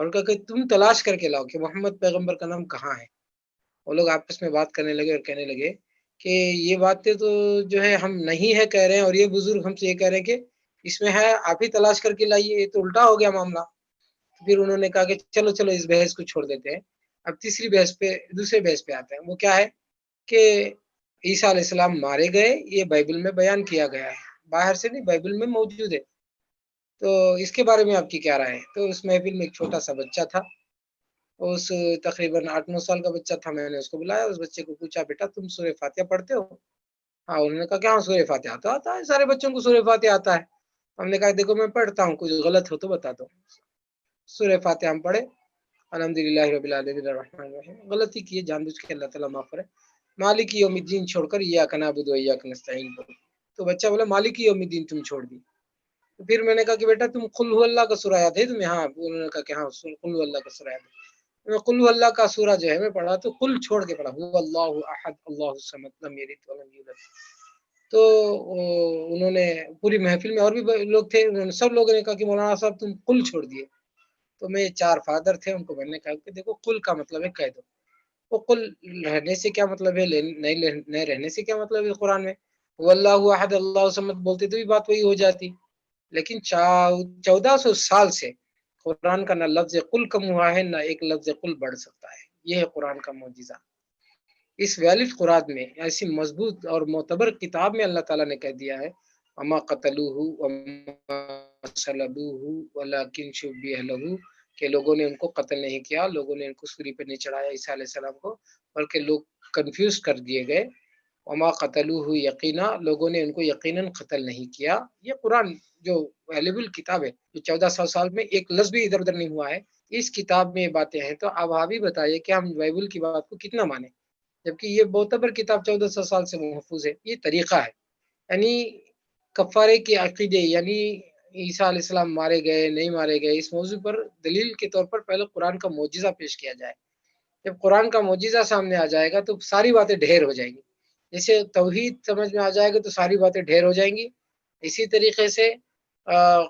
اور ان کا کہ تم تلاش کر کے لاؤ کہ محمد پیغمبر کا نام کہاں ہے. وہ لوگ آپس میں بات کرنے لگے اور کہنے لگے کہ یہ باتیں تو جو ہے ہم نہیں ہے کہہ رہے ہیں، اور یہ بزرگ ہم سے یہ کہہ رہے ہیں کہ اس میں ہے، آپ ہی تلاش کر کے لائیے، یہ تو الٹا ہو گیا معاملہ. پھر انہوں نے کہا کہ چلو چلو اس بحث کو چھوڑ دیتے ہیں. اب تیسری بحث پہ، دوسرے بحث پہ آتے ہیں. وہ کیا ہے کہ عیسیٰ علیہ السلام مارے گئے، یہ بائبل میں بیان کیا گیا ہے، باہر سے نہیں، بائبل میں موجود ہے. تو اس کے بارے میں آپ کی کیا رائے ہے؟ تو اس محفل میں ایک چھوٹا سا بچہ تھا، اس تقریباً 8-9 سال کا بچہ تھا. میں نے اس کو بلایا، اس بچے کو پوچھا بیٹا تم سورہ فاتحہ پڑھتے ہو؟ ہاں. انہوں نے کہا کہ ہاں سورہ فاتحہ آتا ہے، سارے بچوں کو سورہ فاتحہ آتا ہے. ہم نے کہا دیکھو میں پڑھتا ہوں، کچھ غلط ہو تو بتا دو. سورہ فاتحہ ہم پڑھے، الحمدللہ رب العالمین الرحمن الرحیم. غلطی کی ہے جان بوجھ کے، اللہ تعالیٰ معاف کرے. مالک یوم الدین چھوڑ کر ایاک نعبد و ایاک نستعین پڑھو. تو بچہ بولا مالک یوم الدین تم چھوڑ دی. تو پھر میں نے کہا کہ بیٹا تم قل هو اللہ کا سورہ یاد ہے تمہیں؟ ہاں. انہوں نے کہا کہ ہاں قل هو اللہ کا سورہ یاد ہے. میں قل هو اللہ کا سورہ جو ہے میں پڑھا تو قل چھوڑ کے پڑھا، هو اللہ احد اللہ الصمد لم یلد ولم یولد. تو انہوں نے پوری محفل میں اور بھی لوگ تھے، انہوں نے سب لوگوں نے کہا کہ مولانا صاحب تم قل چھوڑ دیے. تو میں 4 فادر تھے، ان کو میں نے کہا کہ دیکھو قل کا مطلب ہے کہہ دو. وہ قل رہنے سے کیا مطلب ہے، نہیں رہنے سے کیا مطلب ہے؟ قرآن میں واللہ احد اللہ الصمد بولتے تو بھی بات وہی ہو جاتی. لیکن 1400 سال سے قرآن کا نہ لفظ قل کم ہوا ہے، نہ ایک لفظ قل بڑھ سکتا ہے. یہ ہے قرآن کا معجزہ. اس ویلڈ قرآن میں، ایسی مضبوط اور معتبر کتاب میں اللہ تعالیٰ نے کہہ دیا ہے اما قتلوہ وما صلبوہ ولکن شبیہ لہ، کہ لوگوں نے ان کو قتل نہیں کیا، لوگوں نے ان کو سولی پہ نہیں چڑھایا عیسیٰ علیہ السلام کو، بلکہ لوگ کنفیوز کر دیے گئے. وما قتلوہ یقینا، لوگوں نے ان کو یقیناً قتل نہیں کیا. یہ قرآن جو ویلیبل کتاب ہے، جو 1400 سال میں ایک لفظ بھی ادھر ادھر نہیں ہوا ہے، اس کتاب میں یہ باتیں ہیں. تو اب آپ ہی بتائیے کہ ہم بائبل کی بات کو کتنا مانیں، جبکہ یہ معتبر کتاب 1400 سال سے محفوظ ہے. یہ طریقہ ہے، یعنی کفارے کے عقیدے، یعنی عیسیٰ علیہ السلام مارے گئے نہیں مارے گئے، اس موضوع پر دلیل کے طور پر پہلے قرآن کا معجزہ پیش کیا جائے. جب قرآن کا معجزہ سامنے آ جائے گا تو ساری باتیں ڈھیر ہو جائیں گی. جیسے توحید سمجھ میں آ جائے گا تو ساری باتیں ڈھیر ہو جائیں گی، اسی طریقے سے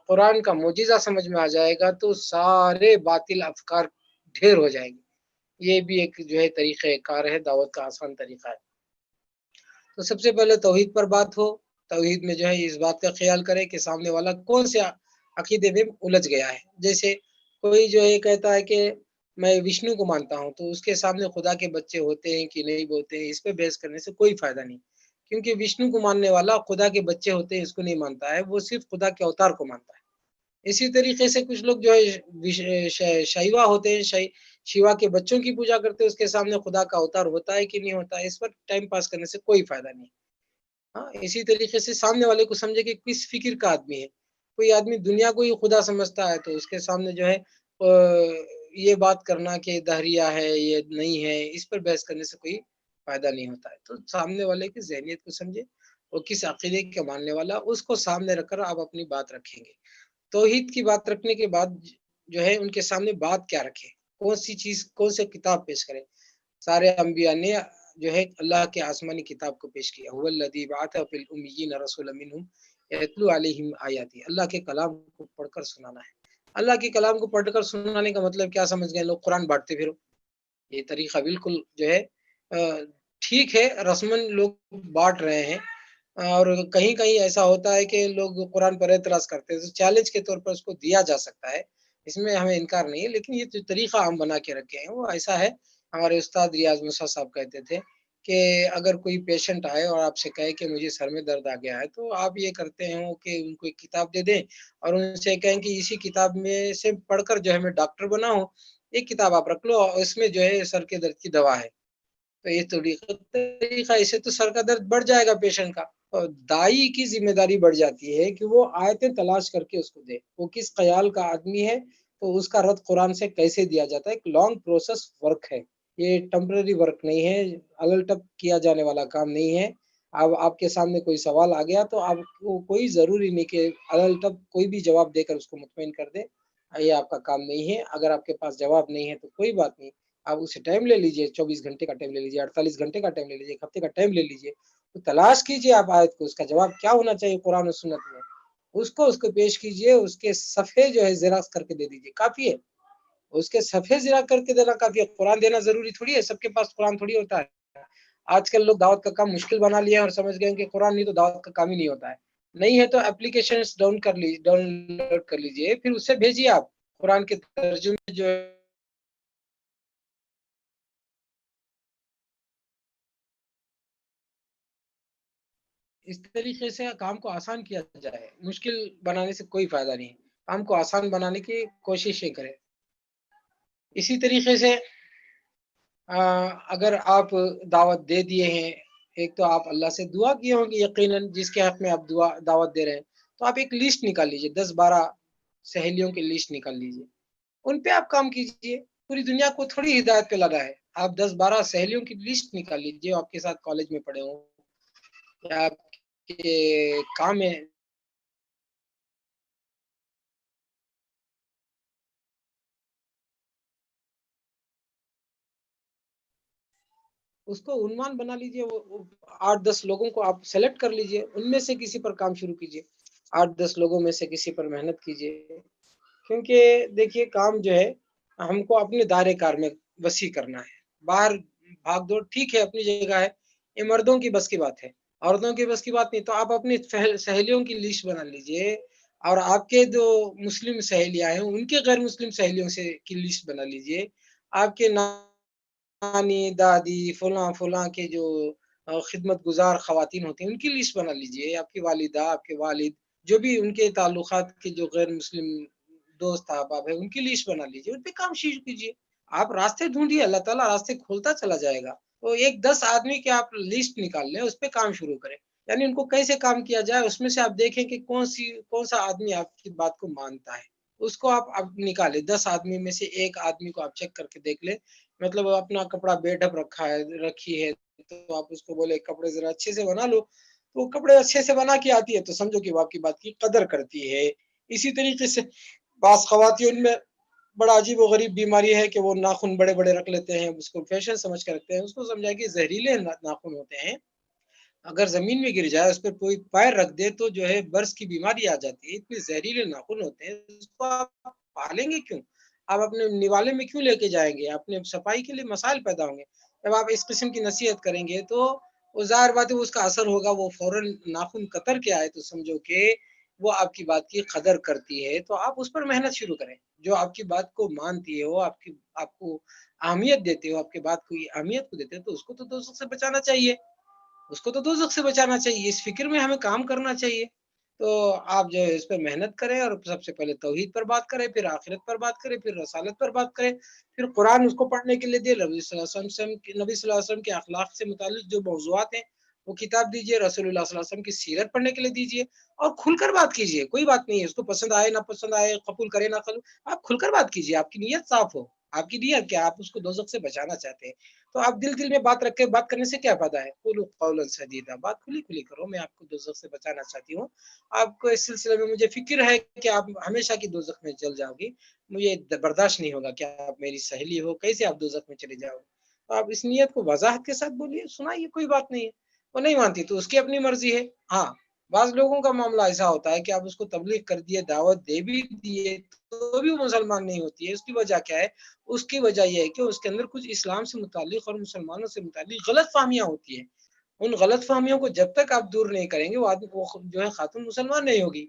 قرآن کا معجزہ سمجھ میں آ جائے گا تو سارے باطل افکار ڈھیر ہو جائیں گی. یہ بھی ایک جو ہے طریقہ کار ہے، دعوت کا آسان طریقہ ہے. تو سب سے پہلے توحید پر بات ہو. توحید میں جو ہے اس بات کا خیال کرے کہ سامنے والا کون سے عقیدے میں الجھ گیا ہے. جیسے کوئی جو ہے کہتا ہے کہ میں وشنو کو مانتا ہوں، تو اس کے سامنے خدا کے بچے ہوتے ہیں کہ نہیں ہوتے ہیں، اس پہ بحث کرنے سے کوئی فائدہ نہیں. کیونکہ وشنو کو ماننے والا خدا کے بچے ہوتے ہیں اس کو نہیں مانتا ہے، وہ صرف خدا کے اوتار کو مانتا ہے. اسی طریقے سے کچھ لوگ جو ہے شیوا ہوتے ہیں، شیوا کے بچوں کی پوجا کرتے ہیں، اس کے سامنے خدا کا اوتار ہوتا ہے کہ نہیں ہوتا ہے، اس پر ٹائم پاس کرنے سے کوئی فائدہ نہیں. ہاں. اسی طریقے سے سامنے والے کو سمجھے کہ کس فکر کا آدمی ہے. کوئی آدمی دنیا کو ہی خدا سمجھتا ہے تو اس کے سامنے جو ہے یہ بات کرنا کہ دہریہ ہے یہ نہیں ہے، اس پر بحث کرنے سے کوئی فائدہ نہیں ہوتا ہے. تو سامنے والے کی ذہنیت کو سمجھے، وہ کس عقیدے کے ماننے والا، اس کو سامنے رکھ کر آپ اپنی بات رکھیں گے. توحید کی بات رکھنے کے بعد جو ہے ان کے سامنے بات کیا رکھیں، کون سی چیز، کون سے کتاب پیش کریں. سارے انبیاء نے جو ہے اللہ کے آسمانی کتاب کو پیش کیا. هو الذی بعث فی الامیین رسولا منہم یتلو علیہم آیاتی. اللہ کے کلام کو پڑھ کر سنانا ہے. اللہ کے کلام کو پڑھ کر سنانے کا مطلب کیا سمجھ گئے لوگ؟ قرآن بانٹتے پھرو. یہ طریقہ بالکل جو ہے ٹھیک ہے، رسمن لوگ بانٹ رہے ہیں، اور کہیں کہیں ایسا ہوتا ہے کہ لوگ قرآن پر اعتراض کرتے ہیں، تو چیلنج کے طور پر اس کو دیا جا سکتا ہے، اس میں ہمیں انکار نہیں ہے. لیکن یہ جو طریقہ ہم بنا کے رکھے ہیں وہ ایسا ہے. ہمارے استاد ریاض موسیٰ صاحب کہتے تھے کہ اگر کوئی پیشنٹ آئے اور آپ سے کہے کہ مجھے سر میں درد آ گیا ہے، تو آپ یہ کرتے ہیں کہ ان کو ایک کتاب دے دیں اور ان سے کہیں کہ اسی کتاب میں سے پڑھ کر جو ہے میں ڈاکٹر بنا ہوں، ایک کتاب آپ رکھ لو اور اس میں جو ہے سر کے درد کی دوا ہے. تو یہ طریقہ اسے تو سر کا درد بڑھ جائے گا پیشنٹ کا. اور دائی کی ذمہ داری بڑھ جاتی ہے کہ وہ آیتیں تلاش کر کے اس کو دے. وہ کس خیال کا آدمی ہے تو اس کا رد قرآن سے کیسے دیا جاتا ہے. ایک لانگ پروسیس ورک ہے، یہ ٹمپرری ورک نہیں ہے، الٹپ کیا جانے والا کام نہیں ہے. اب آپ کے سامنے کوئی سوال آ گیا تو آپ کو کوئی ضروری نہیں کہ الٹپ کوئی بھی جواب دے کر اس کو مطمئن کر دے. یہ آپ کا کام نہیں ہے. اگر آپ کے پاس جواب نہیں ہے تو کوئی بات نہیں، آپ اسے ٹائم لے لیجئے، 24 گھنٹے کا ٹائم لے لیجئے، 48 گھنٹے کا ٹائم لے لیجئے، ایک ہفتے کا ٹائم لے لیجئے. تو تلاش کیجئے آپ آیت کو، اس کا جواب کیا ہونا چاہیے قرآن و سنت میں، اس کو پیش کیجئے، اس کے صفحے جو ہے زیراکس کر کے دے دیجئے، کافی ہے. اس کے صفحے زرا کر کے دینا کافی ہے. قرآن دینا ضروری تھوڑی ہے, سب کے پاس قرآن تھوڑی ہوتا ہے. آج کل لوگ دعوت کا کام مشکل بنا لیا اور سمجھ گئے کہ قرآن نہیں تو دعوت کا کام ہی نہیں ہوتا ہے. نہیں ہے تو اپلیکیشنز ڈاؤن لوڈ کر لیجئے, پھر اس سے بھیجیے آپ قرآن کے ترجمے جو اس طریقے سے کام کو آسان کیا جائے. مشکل بنانے سے کوئی فائدہ نہیں, کام کو آسان بنانے کی کوششیں کریں. اسی طریقے سے اگر آپ دعوت دے دیے ہیں, ایک تو آپ اللہ سے دعا کیے ہوں گے یقیناً جس کے حق میں آپ دعوت دے رہے ہیں, تو آپ ایک لسٹ نکال لیجئے, 10-12 سہیلیوں کی لسٹ نکال لیجئے, ان پہ آپ کام کیجئے. پوری دنیا کو تھوڑی ہدایت پہ لگا ہے. آپ 10-12 سہیلیوں کی لسٹ نکال لیجئے, آپ کے ساتھ کالج میں پڑھے ہوں یا آپ کے کام میں اس کو عنوان بنا لیجئے. وہ 8-10 لوگوں کو آپ سلیکٹ کر لیجئے, ان میں سے کسی پر کام شروع کیجئے. 8-10 لوگوں میں سے کسی پر محنت کیجئے, کیونکہ دیکھیے کام جو ہے ہم کو اپنے دائرے کار میں وسیع کرنا ہے. باہر بھاگ دوڑ ٹھیک ہے اپنی جگہ ہے, یہ مردوں کی بس کی بات ہے, عورتوں کی بس کی بات نہیں. تو آپ اپنی سہیلیوں کی لسٹ بنا لیجئے, اور آپ کے جو مسلم سہیلیاں ہیں ان کے غیر مسلم سہیلیوں سے کی لسٹ بنا لیجئے. آپ کے نانی دادی فلاں کے جو خدمت گزار خواتین ہوتی ہیں ان کی لسٹ بنا لیجئے. آپ کی والدہ, آپ کے والد, جو بھی ان کے تعلقات کے جو غیر مسلم دوست احباب ہیں ان کی لسٹ بنا لیجئے, ان پہ کام شروع کیجئے. آپ راستے ڈھونڈیے, اللہ تعالیٰ راستے کھولتا چلا جائے گا. تو ایک 10 آدمی کے آپ لسٹ نکال لیں, اس پہ کام شروع کریں. یعنی ان کو کیسے کام کیا جائے, اس میں سے آپ دیکھیں کہ کون سا آدمی آپ کی بات کو مانتا ہے, اس کو آپ نکالیں. 10 آدمی میں سے ایک آدمی کو آپ چیک کر کے دیکھ لیں, مطلب اپنا کپڑا بے ڈھب رکھی ہے تو آپ اس کو بولے کپڑے ذرا اچھے سے بنا لو, تو کپڑے اچھے سے بنا کے آتی ہے تو سمجھو کہ وہ آپ کی بات کی قدر کرتی ہے. اسی طریقے سے بعض خواتین میں بڑا عجیب و غریب بیماری ہے کہ وہ ناخن بڑے بڑے رکھ لیتے ہیں, اس کو فیشن سمجھ کر رکھتے ہیں. اس کو سمجھا کہ زہریلے ناخن ہوتے ہیں, اگر زمین میں گر جائے اس پر کوئی پیر رکھ دے تو جو ہے برس کی بیماری آ جاتی ہے. اتنے زہریلے ناخن ہوتے ہیں, اس کو آپ پالیں گے کیوں, آپ اپنے نوالے میں کیوں لے کے جائیں گے؟ اپنے صفائی کے لیے مسائل پیدا ہوں گے. جب آپ اس قسم کی نصیحت کریں گے تو وہ ظاہر بات ہے اس کا اثر ہوگا, وہ فوراً ناخن قطر کے آئے تو سمجھو کہ وہ آپ کی بات کی قدر کرتی ہے. تو آپ اس پر محنت شروع کریں. جو آپ کی بات کو مانتی ہے, وہ آپ کو اہمیت دیتے ہو, آپ کے بات کو اہمیت کو دیتے ہیں, تو اس کو تو دوزخ سے بچانا چاہیے, اس کو تو دوزخ سے بچانا چاہیے. اس فکر میں ہمیں کام کرنا چاہیے. تو آپ جو ہے اس پہ محنت کریں, اور سب سے پہلے توحید پر بات کریں, پھر آخرت پر بات کریں, پھر رسالت پر بات کریں, پھر قرآن اس کو پڑھنے کے لیے دے. نبی صلی اللہ علیہ وسلم کے اخلاق سے متعلق جو موضوعات ہیں وہ کتاب دیجئے. رسول اللہ صلی اللہ علیہ وسلم کی سیرت پڑھنے کے لیے دیجئے, اور کھل کر بات کیجئے. کوئی بات نہیں ہے, اس کو پسند آئے نہ پسند آئے, قبول کرے نہ قبول, آپ کھل کر بات کیجئے. آپ کی نیت صاف ہو, آپ کی نیت کیا, آپ اس کو دوزخ سے بچانا چاہتے ہیں. تو آپ دل میں بات رکھ کے بات کرنے سے کیا فائدہ ہے؟ قولوا قولا سدیدا, بات کھلی کرو, میں آپ کو دوزخ سے بچانا چاہتی ہوں. آپ کو اس سلسلے میں مجھے فکر ہے کہ آپ ہمیشہ کی دوزخ میں جل جاؤ گی, مجھے برداشت نہیں ہوگا کہ آپ میری سہیلی ہو, کیسے آپ دوزخ میں چلے جاؤ. تو آپ اس نیت کو وضاحت کے ساتھ بولیے, سنائیے, کوئی بات نہیں ہے. وہ نہیں مانتی تو اس کی اپنی مرضی ہے. ہاں, بعض لوگوں کا معاملہ ایسا ہوتا ہے کہ آپ اس کو تبلیغ کر دیے, دعوت دے بھی دیے, تو بھی وہ مسلمان نہیں ہوتی ہے. اس کی وجہ کیا ہے؟ اس کی وجہ یہ ہے کہ اس کے اندر کچھ اسلام سے متعلق اور مسلمانوں سے متعلق غلط فہمیاں ہوتی ہیں. ان غلط فہمیوں کو جب تک آپ دور نہیں کریں گے, وہ آدمی وہ جو ہے خاتون مسلمان نہیں ہوگی.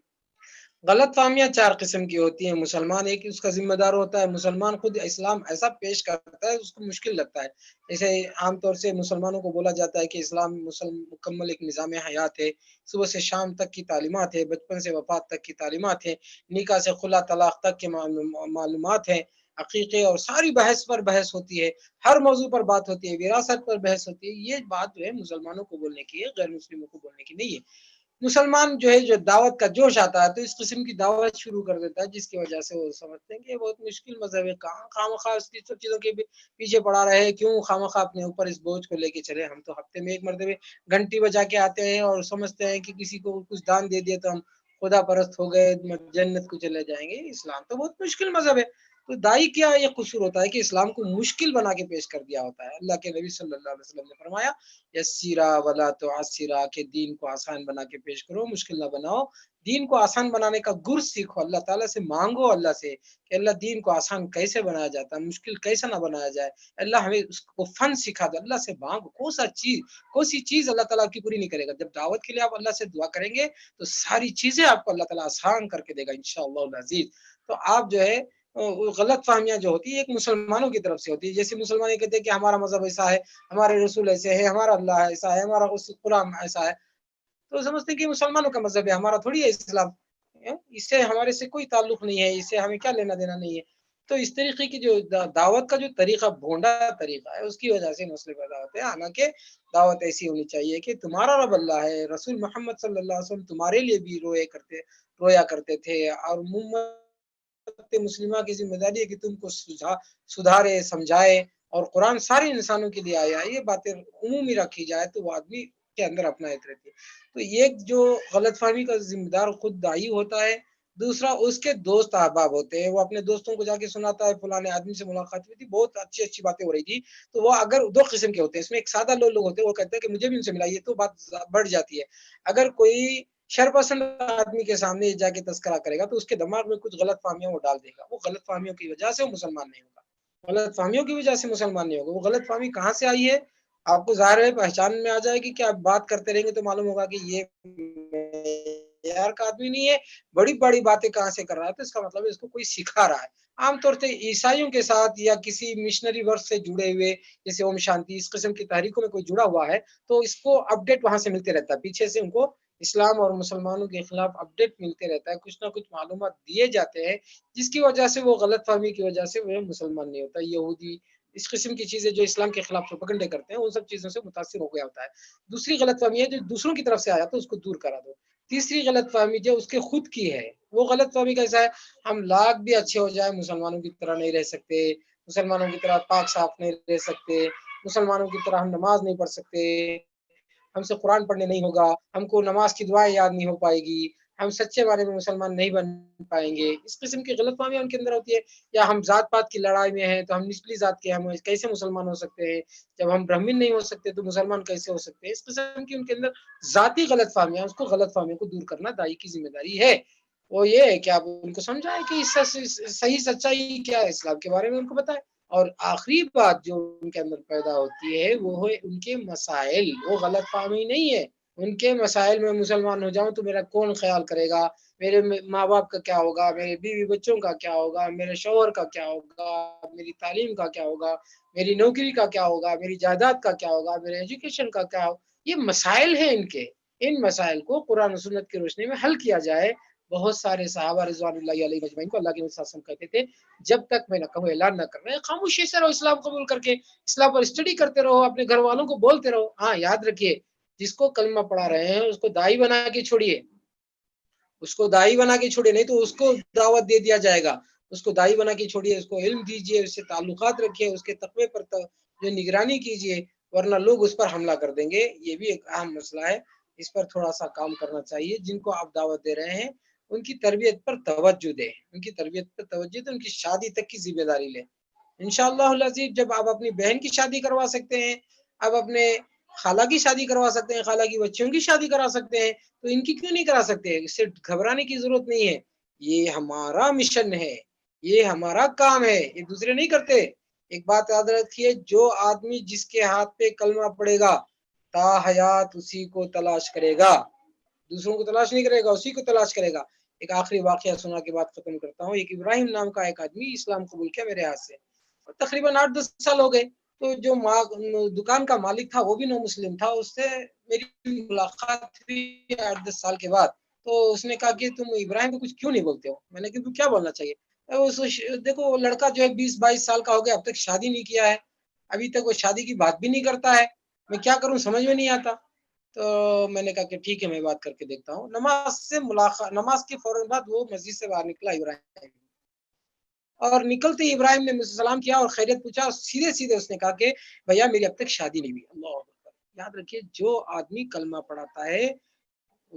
غلط فہمیاں 4 قسم کی ہوتی ہیں. مسلمان ایک اس کا ذمہ دار ہوتا ہے, مسلمان خود اسلام ایسا پیش کرتا ہے اس کو مشکل لگتا ہے. جیسے عام طور سے مسلمانوں کو بولا جاتا ہے کہ اسلام مکمل ایک نظام حیات ہے, صبح سے شام تک کی تعلیمات ہے, بچپن سے وفات تک کی تعلیمات ہیں, نکاح سے خلا طلاق تک کے معلومات ہیں, عقیقے اور ساری بحث پر بحث ہوتی ہے, ہر موضوع پر بات ہوتی ہے, وراثت پر بحث ہوتی ہے. یہ بات جو ہے مسلمانوں کو بولنے کی ہے, غیر مسلموں کو بولنے کی نہیں ہے. مسلمان جو ہے جو دعوت کا جوش آتا ہے تو اس قسم کی دعوت شروع کر دیتا ہے, جس کی وجہ سے وہ سمجھتے ہیں کہ بہت مشکل مذہب ہے, کہاں خواہ اس کی سب چیزوں کے پیچھے پڑا رہے, کیوں خواہ اپنے اوپر اس بوجھ کو لے کے چلے. ہم تو ہفتے میں ایک مرتبہ گھنٹی بجا کے آتے ہیں اور سمجھتے ہیں کہ کسی کو کچھ دان دے دیا تو ہم خدا پرست ہو گئے, جنت کو چلے جائیں گے. اسلام تو بہت مشکل مذہب ہے. تو دائی کیا یہ قصور ہوتا ہے کہ اسلام کو مشکل بنا کے پیش کر دیا ہوتا ہے. اللہ کے نبی صلی اللہ علیہ وسلم نے فرمایا یسیرا ولا تعسرا، کہ دین کو آسان بنا کے پیش کرو، مشکل نہ بناؤ. دین کو آسان بنانے کا گر سیکھو، اللہ تعالیٰ سے مانگو، اللہ سے کہ اللہ دین کو آسان کیسے بنایا جاتا ہے، مشکل کیسے نہ بنایا جائے. اللہ ہمیں اس کو فن سکھا دو. اللہ سے مانگو، کون سی چیز اللہ تعالیٰ کی پوری نہیں کرے گا. جب دعوت کے لیے آپ اللہ سے دعا کریں گے تو ساری چیزیں آپ کو اللہ تعالیٰ آسان کر کے دے گا انشاءاللہ العزیز. تو آپ جو ہے غلط فہمیاں جو ہوتی ہے ایک مسلمانوں کی طرف سے ہوتی ہے. جیسے مسلمان یہ کہتے ہیں کہ ہمارا مذہب ایسا ہے، ہمارے رسول ایسے ہیں، ہمارا اللہ ایسا ہے، ہمارا قرآن ایسا ہے، تو سمجھتے ہیں کہ مسلمانوں کا مذہب ہے، ہمارا تھوڑی ہے اسلام، اس سے ہمارے سے کوئی تعلق نہیں ہے، اس سے ہمیں کیا لینا دینا نہیں ہے. تو اس طریقے کی جو دعوت کا جو طریقہ بھونڈا طریقہ ہے اس کی وجہ سے مسئلے پیدا ہوتے ہیں. حالانکہ دعوت ایسی ہونی چاہیے کہ تمہارا رب اللہ ہے، رسول محمد صلی اللہ علیہ وسلم تمہارے لیے بھی رویا کرتے تھے، اور مسلمہ کی ذمہ داری ہے کہ تم کو سدھارے، سمجھائے، اور قرآن سارے انسانوں کے لیے آیا. یہ باتیں عمومی رکھی جائے تو وہ آدمی کے اندر اپنائیت رہتی ہے. تو یہ جو غلط فہمی کا ذمہ دار خود دائی ہوتا ہے. دوسرا اس کے دوست احباب ہوتے ہیں، وہ اپنے دوستوں کو جا کے سناتا ہے فلاں آدمی سے ملاقات ہوئی تھی، بہت اچھی باتیں ہو رہی تھی. تو وہ اگر دو قسم کے ہوتے ہیں، اس میں ایک سادہ لوگ ہوتے ہیں، وہ کہتے ہیں کہ مجھے بھی ان سے ملائیے، تو بات بڑھ جاتی ہے. اگر کوئی شرپسند آدمی کے سامنے جا کے تذکرہ کرے گا تو اس کے دماغ میں کچھ غلط فہمیاں وہ ڈال دے گا. وہ غلط فہمیوں کی وجہ سے وہ مسلمان نہیں ہوگا، غلط فہمیوں کی وجہ سے مسلمان نہیں ہوگا. وہ غلط فہمی کہاں سے آئی ہے آپ کو ظاہر ہے پہچان میں آ جائے گی کہ آپ بات کرتے رہیں گے تو معلوم ہوگا کہ یہ یار کا آدمی نہیں ہے، بڑی بڑی باتیں کہاں سے کر رہا ہے. تو اس کا مطلب ہے اس کو کوئی سکھا رہا ہے. عام طور سے عیسائیوں کے ساتھ یا کسی مشنری ورک سے جڑے ہوئے جیسے اوم شانتی اس قسم کی تحریکوں میں کوئی جڑا ہوا ہے تو اس کو اپڈیٹ وہاں سے ملتے رہتا ہے، پیچھے سے ان کو اسلام اور مسلمانوں کے خلاف اپڈیٹ ملتے رہتا ہے، کچھ نہ کچھ معلومات دیے جاتے ہیں جس کی وجہ سے وہ غلط فہمی کی وجہ سے وہ مسلمان نہیں ہوتا. یہودی اس قسم کی چیزیں جو اسلام کے خلاف پروپیگنڈے کرتے ہیں ان سب چیزوں سے متاثر ہو گیا ہوتا ہے. دوسری غلط فہمی ہے جو دوسروں کی طرف سے آیا تو اس کو دور کرا دو. تیسری غلط فہمی جو اس کے خود کی ہے، وہ غلط فہمی کیسا ہے، ہم لاکھ بھی اچھے ہو جائیں مسلمانوں کی طرح نہیں رہ سکتے، مسلمانوں کی طرح پاک صاف نہیں رہ سکتے، مسلمانوں کی طرح ہم نماز نہیں پڑھ سکتے، ہم سے قرآن پڑھنے نہیں ہوگا، ہم کو نماز کی دعائیں یاد نہیں ہو پائے گی، ہم سچے معنی میں مسلمان نہیں بن پائیں گے. اس قسم کی غلط فہمیاں ان کے اندر ہوتی ہے. یا ہم ذات پات کی لڑائی میں ہیں تو ہم نچلی ذات کے ہم کیسے مسلمان ہو سکتے ہیں، جب ہم برہمن نہیں ہو سکتے تو مسلمان کیسے ہو سکتے ہیں. اس قسم کی ان کے اندر ذاتی غلط فہمیاں، اس کو غلط فہمیوں کو دور کرنا دائی کی ذمہ داری ہے. وہ یہ ہے کہ آپ ان کو سمجھائیں کہ صحیح سچائی کیا ہے، اسلام کے بارے میں ان کو بتائیں. اور آخری بات جو ان کے اندر پیدا ہوتی ہے وہ ہے ان کے مسائل. وہ غلط فہمی نہیں ہے، ان کے مسائل میں مسلمان ہو جاؤں تو میرا کون خیال کرے گا، میرے ماں باپ کا کیا ہوگا، میرے بیوی بچوں کا کیا ہوگا، میرے شوہر کا کیا ہوگا، میری تعلیم کا کیا ہوگا، میری نوکری کا کیا ہوگا، میری جائیداد کا کیا ہوگا، میرے ایجوکیشن کا کیا ہوگا. یہ مسائل ہیں ان کے. ان مسائل کو قرآن و سنت کی روشنی میں حل کیا جائے. بہت سارے صحابہ رضوان اللہ علیہ مجمعین کو اللہ کے نبی صلی اللہ علیہ وسلم کہتے تھے جب تک میں نہ کہوں اعلان نہ کرنا ہے خاموشی سے رہو، اسلام قبول کر کے اسلام پر اسٹڈی کرتے رہو، اپنے گھر والوں کو بولتے رہو. ہاں یاد رکھیے جس کو کلمہ پڑھا رہے ہیں اس کو دائی بنا کے چھوڑیے، اس کو دائی بنا کے چھوڑیے، نہیں تو اس کو دعوت دے دیا جائے گا. اس کو دائی بنا کے چھوڑیے، اس کو علم دیجیے، اس سے تعلقات رکھیے، اس کے تقوی پر جو نگرانی کیجیے، ورنہ لوگ اس پر حملہ کر دیں گے. یہ بھی ایک اہم مسئلہ ہے، اس پر تھوڑا سا کام کرنا چاہیے. جن کو آپ دعوت دے رہے ہیں ان کی تربیت پر توجہ دیں، ان کی تربیت پر توجہ دیں، ان کی شادی تک کی ذمہ داری لیں. انشاءاللہ العزیز جب آپ اپنی بہن کی شادی کروا سکتے ہیں، آپ اپنے خالہ کی شادی کروا سکتے ہیں، خالہ کی بچیوں کی شادی کرا سکتے ہیں، تو ان کی کیوں نہیں کرا سکتے؟ اس سے گھبرانے کی ضرورت نہیں ہے. یہ ہمارا مشن ہے، یہ ہمارا کام ہے، یہ دوسرے نہیں کرتے. ایک بات یاد رکھیے، جو آدمی جس کے ہاتھ پہ کلمہ پڑے گا تا حیات اسی کو تلاش کرے گا، دوسروں کو تلاش نہیں کرے گا، اسی کو تلاش کرے گا. ایک آخری واقعہ سنا کے بعد ختم کرتا ہوں. ایک ابراہیم نام کا ایک آدمی اسلام قبول کیا میرے ہاتھ سے، تقریباً 8-10 سال ہو گئے. تو جو دکان کا مالک تھا وہ بھی نو مسلم تھا، اس سے میری ملاقات ہوئی 8-10 سال کے بعد. تو اس نے کہا کہ تم ابراہیم کو کچھ کیوں نہیں بولتے ہو؟ میں نے کہا کیا بولنا چاہیے؟ دیکھو وہ لڑکا جو ہے 20-22 سال کا ہو گیا، اب تک شادی نہیں کیا ہے، ابھی تک وہ شادی کی بات بھی نہیں کرتا ہے، میں کیا کروں سمجھ میں نہیں آتا. تو میں نے کہا کہ ٹھیک ہے میں بات کر کے دیکھتا ہوں. نماز کے فوراً بعد وہ مسجد سے باہر نکلا ابراہیم، اور نکلتے ہی ابراہیم نے مجھ سے سلام کیا اور خیریت پوچھا، اور سیدھے سیدھے اس نے کہا کہ بھیا میری اب تک شادی نہیں ہوئی. اللہ اکبر. یاد رکھیے جو آدمی کلمہ پڑھاتا ہے،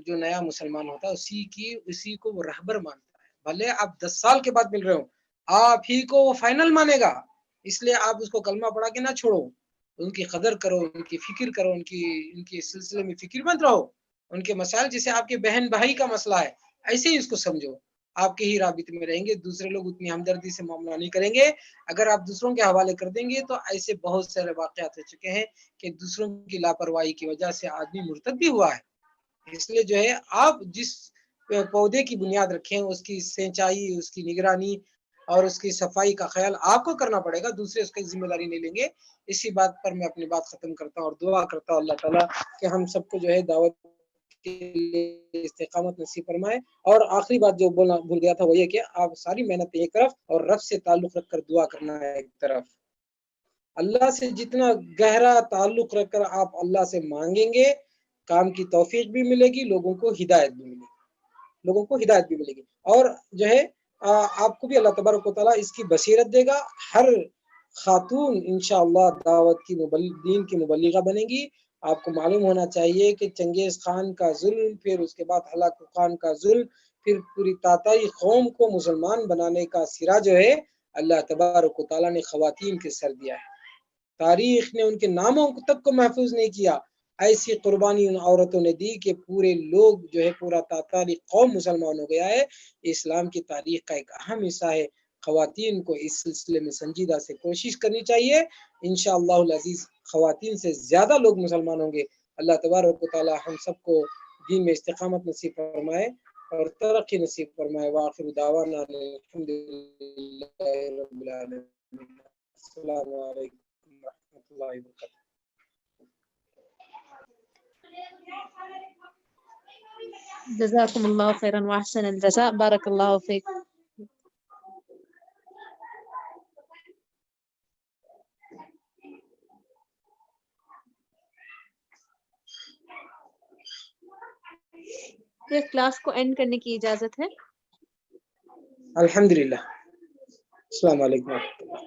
جو نیا مسلمان ہوتا ہے، اسی کو وہ رہبر مانتا ہے. بھلے آپ 10 سال کے بعد مل رہے ہو، آپ ہی کو وہ فائنل مانے گا، اس لیے آپ اس کو کلمہ پڑھا کے نہ چھوڑو، ان کی قدر کرو، ان کی فکر کرو، ان کی سلسلے میں فکر مند رہو، ان کے مسائل جیسے آپ کے بہن بھائی کا مسئلہ ہے ایسے ہی اس کو سمجھو، آپ کے ہی رابطے میں رہیں گے، دوسرے لوگ اتنی ہمدردی سے معاملہ نہیں کریں گے۔ اگر آپ دوسروں کے حوالے کر دیں گے تو ایسے بہت سارے واقعات ہو چکے ہیں کہ دوسروں کی لاپرواہی کی وجہ سے آدمی مرتد بھی ہوا ہے۔ اس لیے جو ہے آپ جس پودے کی بنیاد رکھیں اس کی سینچائی، اس کی نگرانی اور اس کی صفائی کا خیال آپ کو کرنا پڑے گا، دوسرے اس کی ذمہ داری نہیں لیں گے۔ اسی بات پر میں اپنی بات ختم کرتا ہوں اور دعا کرتا ہوں اللہ تعالیٰ کہ ہم سب کو جو ہے دعوت کے لیے استقامت نصیب فرمائے۔ اور آخری بات جو بولنا بھول گیا تھا وہ یہ کہ آپ ساری محنت ایک طرف اور رب سے تعلق رکھ کر دعا کرنا ہے ایک طرف۔ اللہ سے جتنا گہرا تعلق رکھ کر آپ اللہ سے مانگیں گے، کام کی توفیق بھی ملے گی، لوگوں کو ہدایت بھی ملے گی، اور جو ہے آپ کو بھی اللہ تبارک و تعالیٰ اس کی بصیرت دے گا۔ ہر خاتون انشاءاللہ دعوت کی دین کی مبلغہ بنے گی۔ آپ کو معلوم ہونا چاہیے کہ چنگیز خان کا ظلم، پھر اس کے بعد ہلاکو خان کا ظلم، پھر پوری تاتائی قوم کو مسلمان بنانے کا سرا جو ہے اللہ تبارک و تعالیٰ نے خواتین کے سر دیا ہے۔ تاریخ نے ان کے ناموں تک کو محفوظ نہیں کیا، ایسی قربانی ان عورتوں نے دی کہ پورے لوگ جو ہے پورا تاتاری قوم مسلمان ہو گیا ہے۔ اسلام کی تاریخ کا ایک اہم حصہ ہے۔ خواتین کو اس سلسلے میں سنجیدہ سے کوشش کرنی چاہیے، انشاءاللہ العزیز خواتین سے زیادہ لوگ مسلمان ہوں گے۔ اللہ تبارک و تعالی ہم سب کو دین میں استقامت نصیب فرمائے اور ترقی نصیب فرمائے۔ وآخر دعوانا الحمدللہ رب العالمین۔ السلام علیکم ورحمۃ اللہ وبرکاتہ۔ جزاكم الله خيرا وأحسن الجزاء، بارك الله فيك. یہ کلاس کو اینڈ کرنے کی اجازت ہے؟ الحمدللہ۔ السلام علیکم ورحمۃ اللہ۔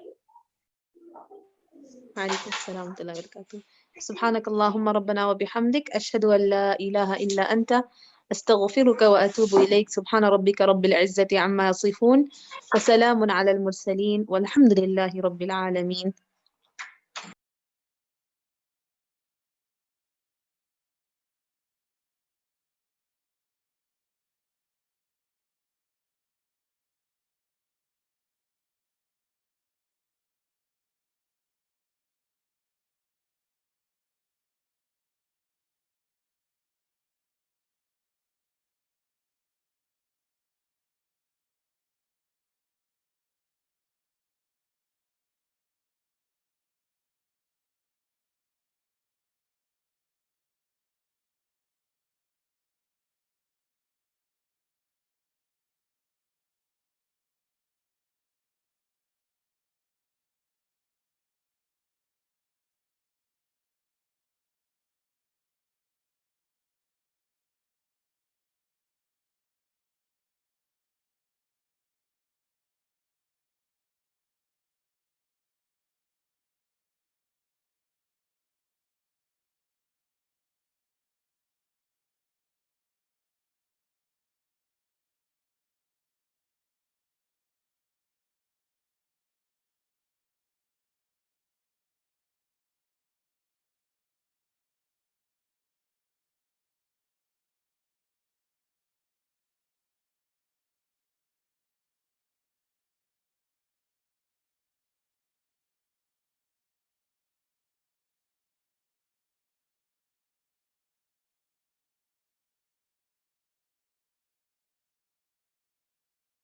وعليكم السلام ورحمة الله وبركاته. سبحانك اللهم ربنا وبحمدك أشهد أن لا إله إلا أنت أستغفرك وأتوب إليك. سبحان ربك رب العزة عما يصفون وسلام على المرسلين والحمد لله رب العالمين.